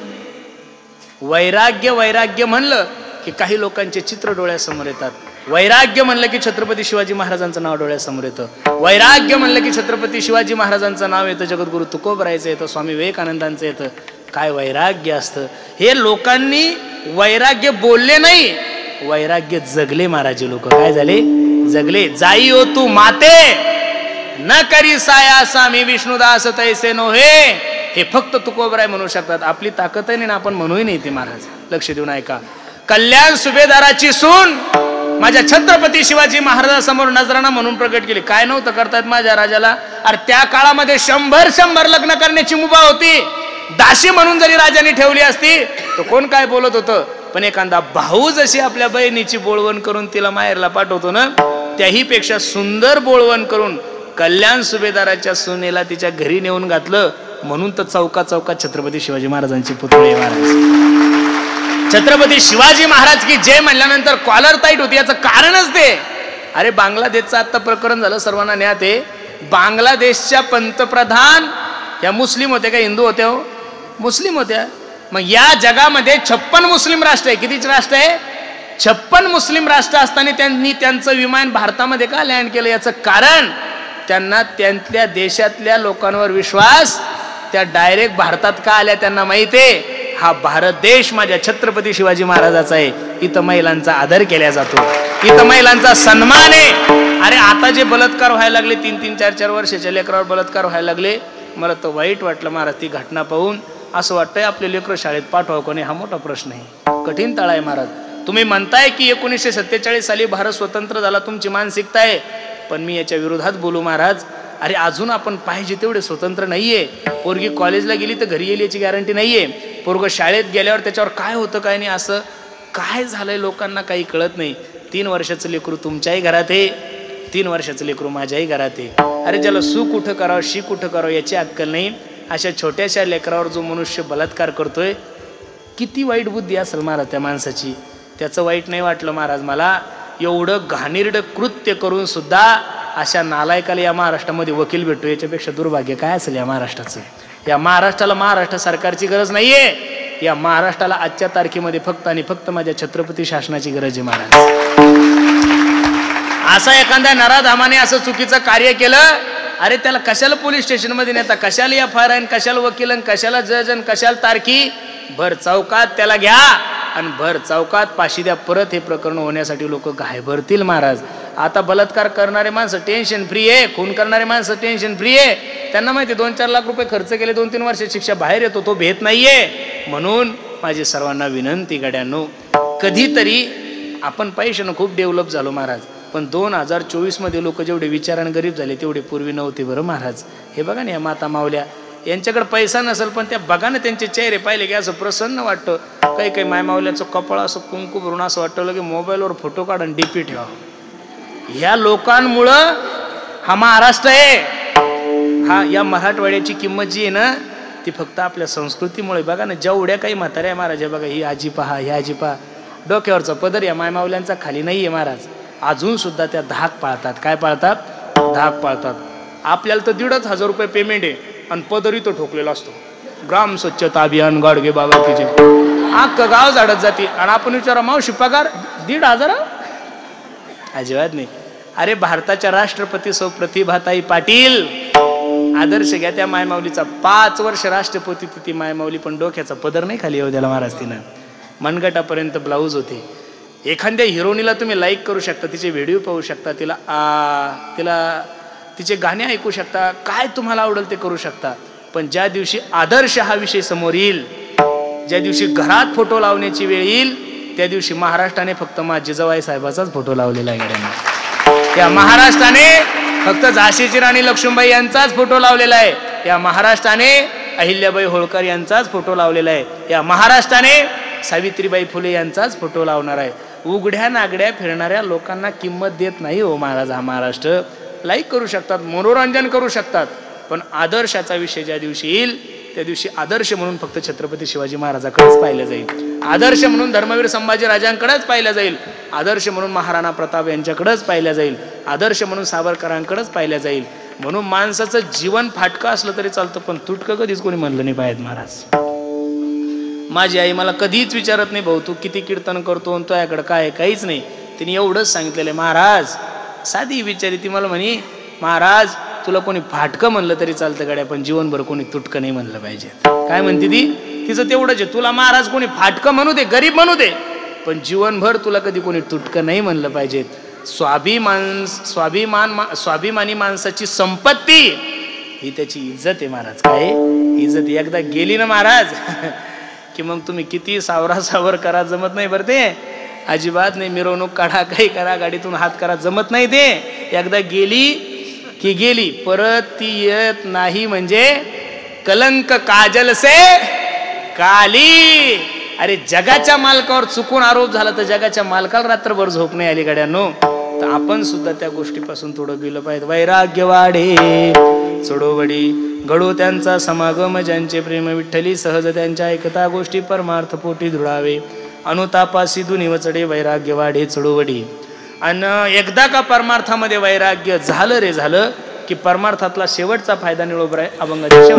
वैराग्य म्हणलं की काही लोकांचे चित्र डोळ्यासमोर येतात. वैराग्य म्हणलं की छत्रपती शिवाजी महाराजांचं नाव डोळ्यासमोर येतं. वैराग्य म्हणलं की छत्रपती शिवाजी महाराजांचं नाव येतं, जगद्गुरु तुकोबरायचं येतं, स्वामी विवेकानंदांचं येतं. काय वैराग्य असतं हे! लोकांनी वैराग्य बोलले नाही, वैराग्य जगले महाराज लोक. काय झाले? जगले. जाई हो तू माते न करी साया स्वामी विष्णुदास तैसे नो हे फक्त तुकोबराय म्हणू शकतात. आपली ताकद आहे ना, आपण म्हणूही नाही ते महाराज. लक्ष देऊन ऐका. कल्याण सुभेदाराची सून माझ्या छत्रपती शिवाजी महाराजांसमोर नजराणा म्हणून प्रकट केली. काय नव्हतं करतात माझ्या राजाला? अरे त्या काळामध्ये 100 लग्न करण्याची मुभा होती. दासी म्हणून जरी राजाने ठेवली असती तर कोण काय बोलत होतं. पण एखादा भाऊ जशी आपल्या बहिणीची बोळवण करून तिला माहेरला पाठवतो ना, त्याही पेक्षा सुंदर बोळवण करून कल्याण सुभेदाराच्या सुनेला तिच्या घरी नेऊन घातलं. म्हणून तर चौकात छत्रपती शिवाजी महाराजांची पुतळे महाराज. छत्रपती शिवाजी महाराज की जय म्हणल्यानंतर कॉलर टाईट होती. याचं कारणच ते. अरे बांगलादेशचं आता प्रकरण झालं, सर्वांना ज्ञात आहे. बांगलादेशच्या पंतप्रधान या मुस्लिम होत्या का हिंदू होत्या? हो, मुस्लिम होत्या. मग या जगामध्ये 56 मुस्लिम राष्ट्र आहे. कितीच राष्ट्र आहे? 56 मुस्लिम राष्ट्र असताना त्यांनी त्यांचं विमान भारतामध्ये का लँड केलं? याचं कारण त्यांना त्यांच्या देशातल्या लोकांवर विश्वास, त्या डायरेक्ट भारतात का आल्या त्यांना माहिती आहे. हा भारत देश माझ्या छत्रपती शिवाजी महाराजाचा आहे. इथं महिलांचा आदर केला जातो, इथं महिलांचा सन्मान आहे. अरे आता जे बलात्कार व्हायला लागले, 3-3, 4-4 वर्षाच्या लेकरावर बलात्कार व्हायला लागले, मला तर वाईट वाटलं महाराज ती घटना पाहून. असं वाटतंय आपले लेकरं शाळेत पाठवा कोणी, हा मोठा प्रश्न आहे. कठीण तळा आहे महाराज. तुम्ही म्हणताय की 1947 साली भारत स्वतंत्र झाला, तुमची मानसिकता आहे. पण मी याच्या विरोधात बोलू महाराज. अरे अजून आपण पाहिजे तेवढे स्वतंत्र नाहीये. पोरगी कॉलेजला गेली तर घरी येईल याची गॅरंटी नाहीये. पोरग शाळेत गेल्यावर त्याच्यावर काय होतं काय नाही, असं काय झालंय लोकांना काही कळत नाही. 3 वर्षाचं लेकरू तुमच्याही घरात आहे, 3 वर्षाचं लेकरू माझ्याही घरात आहे. अरे ज्याला सू कुठं करावं शी कुठं करावं याची अक्कल नाही, अशा छोट्याशा लेकरावर जो मनुष्य बलात्कार करतोय, किती वाईट बुद्धी असेल महाराज त्या माणसाची. त्याचं वाईट नाही वाटलं महाराज मला. एवढं घाणेरडं कृत्य करून सुद्धा अशा नालायकाला या महाराष्ट्रामध्ये वकील भेटतो, याच्यापेक्षा दुर्भाग्य काय असेल या महाराष्ट्राचं. या महाराष्ट्राला महाराष्ट्र सरकारची गरज नाहीये. या महाराष्ट्राला आजच्या तारखेमध्ये फक्त आणि फक्त माझ्या छत्रपती शासनाची गरज आहे महाराज. असा एखाद्या नराधामाने असं चुकीचं कार्य केलं, अरे त्याला कशाला पोलीस स्टेशनमध्ये नेता, कशाला FIR आहे, कशाला वकील, कशाला जज, कशाला तारखी. भर चौकात त्याला घ्या आणि भर चौकात फाशी द्या. परत हे प्रकरण होण्यासाठी लोक घाबरतील महाराज. आता बलात्कार करणारे माणसं टेन्शन फ्री आहे, खून करणारे माणसं टेन्शन फ्री आहे. त्यांना माहिती 2-4 लाख रुपये खर्च केले, 2-3 वर्ष शिक्षा, बाहेर येतो, तो भेट नाहीये. म्हणून माझी सर्वांना विनंती गड्यांनो, कधीतरी आपण पैशानं खूप डेव्हलप झालो महाराज, पण 2024 मध्ये लोक जेवढे विचाराने गरीब झाले तेवढे पूर्वी नव्हते बरं महाराज. हे बघा ना, या माता मावल्या यांच्याकडे पैसा नसेल पण त्या बघा ना त्यांचे चेहरे पाहिले की असं प्रसन्न वाटतं. काही काही माय मावल्याचं कपाळ असं कुंकू भरून असं वाटतं की मोबाईलवर फोटो काढून DP ठेवा. ह्या लोकांमुळं हा महाराष्ट्र आहे. हा या मराठवाड्याची किंमत जी आहे ना ती फक्त आपल्या संस्कृतीमुळे. बघा ना जेवढ्या काही म्हाताऱ्या महाराज, बघा ही आजी पहा, ही आजी पहा, डोक्यावरचा पदर या माय मावल्यांचा खाली नाहीये महाराज. अजून सुद्धा त्या धाक पाळतात. काय पाळतात? धाक पाळतात. आपल्याला तर 1,500 रुपये पेमेंट आहे आणि पदरी तो ठोकलेला असतो. ग्राम स्वच्छता अभियान गाडगे बाबा तिचे अख्खं गाव झाडत जाते आणि आपण विचारा मावशी पगार 1,500? अजिबात नाही. अरे भारताच्या राष्ट्रपती सौ प्रतिभाताई पाटील आदर्श घ्या त्या मायमाऊलीचा. 5 वर्ष राष्ट्रपती ती मायमाऊली, पण डोक्याचा पदर नाही खाली येऊ द्याला महाराज. तिनं मनगटापर्यंत ब्लाऊज होते. एखाद्या हिरोनीला तुम्ही लाईक करू शकता, तिचे व्हिडिओ पाहू शकता, तिला तिचे गाणे ऐकू शकता, काय तुम्हाला आवडेल ते करू शकता. पण ज्या दिवशी आदर्श हा विषय समोर येईल, ज्या दिवशी घरात फोटो लावण्याची वेळ येईल, त्या दिवशी महाराष्ट्राने फक्त जिजाबाई साहेबाचाच फोटो लावलेला आहे. त्या महाराष्ट्राने फक्त झाशीची राणी लक्ष्मीबाई यांचाच फोटो लावलेला आहे. या महाराष्ट्राने अहिल्याबाई होळकर यांचाच फोटो लावलेला आहे. या महाराष्ट्राने सावित्रीबाई फुले यांचाच फोटो लावणार आहे. उघड्या नागड्या फिरणाऱ्या लोकांना किंमत देत नाही हो महाराज हा महाराष्ट्र. लाईक करू शकतात, मनोरंजन करू शकतात, पण आदर्शाचा विषय ज्या दिवशी येईल त्या दिवशी आदर्श म्हणून फक्त छत्रपती शिवाजी महाराजाकडेच पाहिलं जाईल. आदर्श म्हणून धर्मवीर संभाजी राजांकडेच पाहिलं जाईल. आदर्श म्हणून महाराणा प्रताप यांच्याकडेच पाहिलं जाईल. आदर्श म्हणून सावरकरांकडेच पाहिलं जाईल. म्हणून माणसाचं जीवन फाटकं असलं तरी चालतं, पण तुटकं कधीच कोणी म्हणलं नाही पाहिजे महाराज. माझी आई मला कधीच विचारत नाही भाऊ तू किती कीर्तन करतो आणि तुझ्याकडे काय, काहीच नाही. तिने एवढंच सांगितलेलं आहे महाराज. साधी विचारी ती मला म्हणे महाराज तुला कोणी फाटकं म्हणलं तरी चालतं गड्या, पण जीवनभर कोणी तुटकं नाही म्हणलं पाहिजे. काय म्हणते ती? तिचं तेवढंच आहे. तुला महाराज कोणी फाटकं म्हणू दे, गरीब म्हणू दे, पण जीवनभर तुला कधी कोणी तुटकं नाही म्हणलं पाहिजे. स्वाभिमानी माणसाची संपत्ती ही त्याची इज्जत आहे महाराज. काय इज्जत एकदा गेली ना महाराज की मग तुम्ही किती सावर करा जमत नाही बरं. ते अजिबात नाही. मिरवणूक काढा, काही करा, गाडीतून हात करा, जमत नाही. ते एकदा गेली की गेली, परत ती येत नाही. म्हणजे कलंक काजल से काली. अरे जगाच्या मालकावर चुकून आरोप झाला तर जगाच्या मालकाला रात्रभर झोप नाही आली गड्यांनो. तर आपण सुद्धा त्या गोष्टीपासून थोडं गेलं पाहिजे. वैराग्य वाढे चढोवडी घडो त्यांचा समागम, ज्यांचे प्रेम विठ्ठली सहज त्यांच्या ऐकता गोष्टी परमार्थ पोटी दृढावे. अनुतापासी दुनी वचडे वैराग्य वाढे चढोवडी. आणि एकदा का परमार्थामध्ये वैराग्य झालं रे झालं की परमार्थातला शेवटचा फायदा निळोबर आहे. अभंगाच्या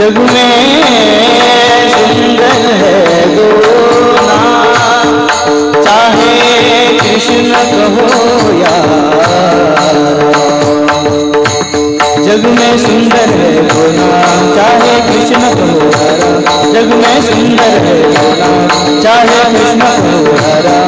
जग में सुंदर है दो नाम, चाहे कृष्ण कहो या जग में सुंदर है दो नाम, चाहे कृष्ण कहो या जग में सुंदर है दो नाम, चाहे कृष्ण कहो या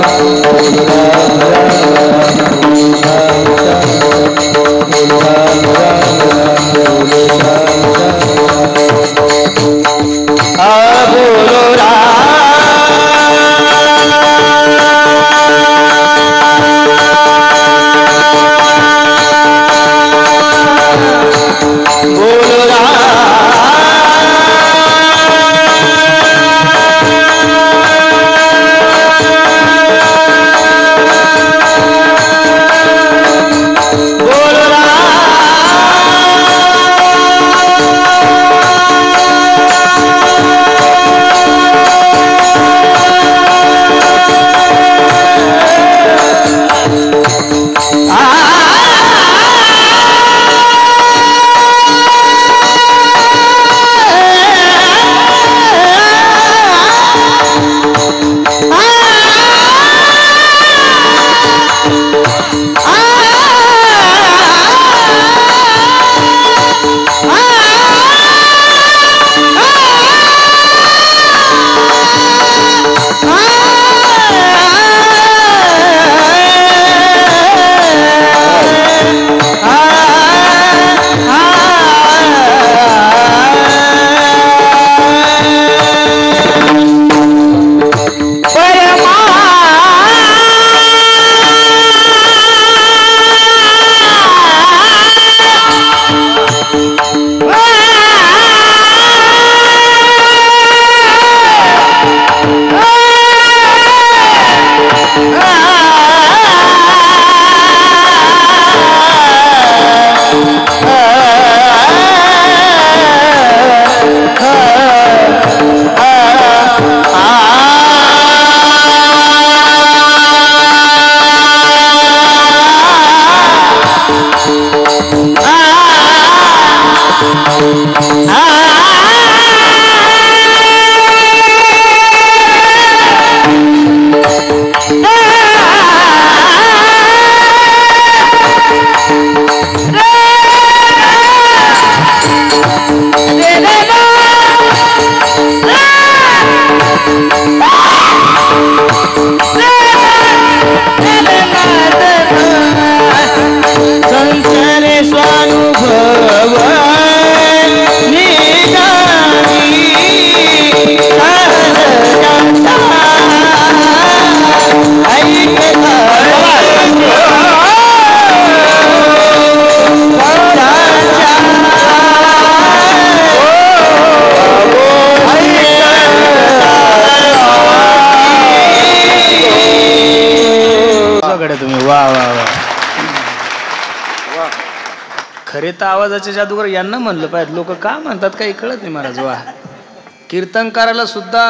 खरे तर आवाजाच्या जादूगर यांना म्हणलं पाहिजे. लोक का म्हणतात काही कळत नाही महाराज. वा, कीर्तनकाराला सुद्धा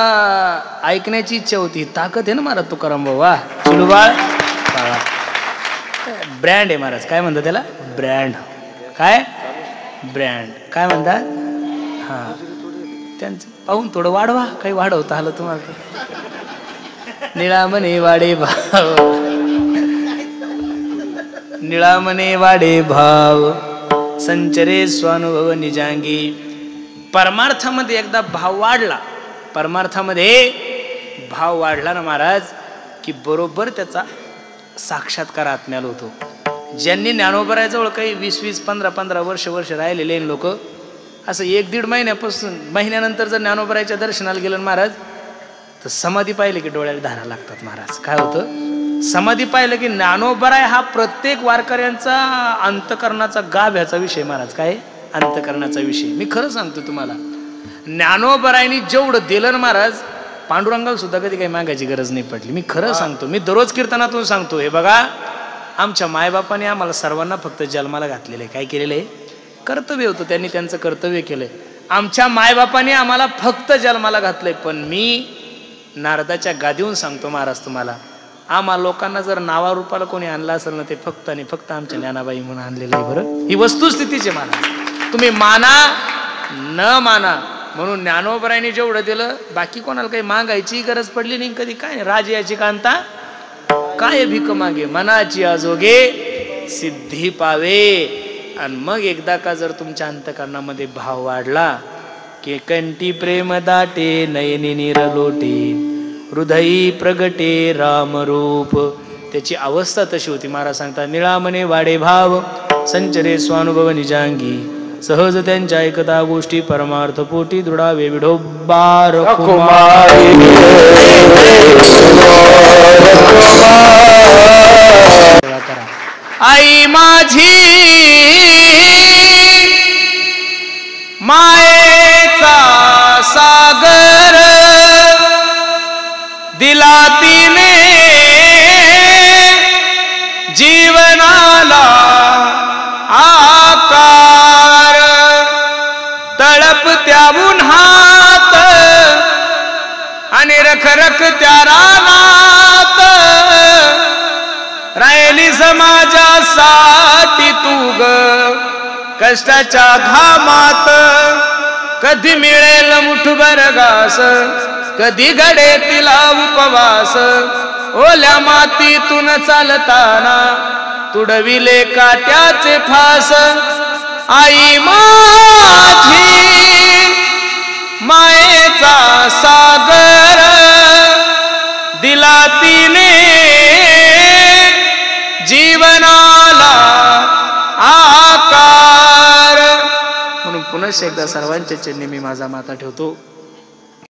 ऐकण्याची इच्छा होती. ताकद आहे ना महाराज तुकाराम भाऊ. वा, चिडूबाळ ब्रँड आहे महाराज. काय म्हणतात त्याला? ब्रँड. काय ब्रँड काय म्हणतात? हा, त्यांचं पाहून थोडं वाढवा. काही वाढवता आलं तुम्हाला? निळामणे वाडे भाव, निळामणे वाडे भाव, संचरे स्वानुभव निजांगी. परमार्थामध्ये एकदा भाव वाढला, परमार्थामध्ये भाव वाढला ना महाराज, की बरोबर त्याचा साक्षात्कार आत्म्याला होतो. ज्यांनी ज्ञानोबराजवळ काही 20-20, 15-15 वर्ष राहिलेले लोक, असं 1-1.5 महिन्यानंतर जर ज्ञानोबराच्या दर्शनाला गेलं महाराज, तर समाधी पाहिलं की डोळ्याला धारा लागतात महाराज. काय होतं? समाधी पाहिलं की ज्ञानोबराय हा प्रत्येक वारकऱ्यांचा अंतकरणाचा गाभ ह्याचा विषय महाराज. काय अंतकरणाचा विषय? मी खरं सांगतो तुम्हाला, ज्ञानोबरायनी जेवढं दिलं ना महाराज, पांडुरंगाला सुद्धा कधी काही मागायची गरज नाही पडली. मी खरं सांगतो, मी दररोज कीर्तनातून सांगतो. हे बघा, आमच्या मायबापाने आम्हाला सर्वांना फक्त जन्माला घातलेलं आहे. काय केलेलं आहे? कर्तव्य होतं, त्यांनी त्यांचं कर्तव्य केलंय. आमच्या मायबापाने आम्हाला फक्त जन्माला घातलंय. पण मी नारदाच्या गादीहून सांगतो महाराज तुम्हाला, आम्हा लोकांना जर नावारूपाला कोणी आणलं असेल ना, ते फक्त आणि फक्त आमच्या ज्ञानाबाई म्हणून आणलेलं आहे. बरं, ही वस्तुस्थितीचे माना. तुम्ही माना न माना, म्हणून ज्ञानोबरायांनी जेवढं दिलं बाकी कोणाला काही मागायची गरज पडली नाही कधी. काय राजयाची कांता काय भीक मागे, मनाची आजोगे सिद्धी पावे. आणि मग एकदा का जर तुमच्या अंतकरणामध्ये भाव वाढला की कंठी प्रेम दाटे नयनी निरलोटे हृदयी प्रगटे रामरूप, त्याची अवस्था तशी होती. महाराज सांगतात निळामने वाडे भाव संचरे स्वानुभव निजांगी सहज त्यांच्या ऐकता गोष्टी परमार्थ पोटी दृढावे विढोबार आई माझी मायेचा सागर दिला तिने जीवनाला आकार, तळप त्या उन्हात आणि रखरख त्या रानात राहिली समाजासाठी तू ग कष्टाच्या घामात. कधी मिळेल मुठभर घास, कधी घडे तिला उपवास, ओल्या मातीतून चालताना तुडविले काट्याचे फास. आई माझी मायेचा सागर दिला तिने जीवनाला आकार. म्हणून पुन्हा एकदा सर्वांच्या चरणी मी माझा माथा ठेवतो.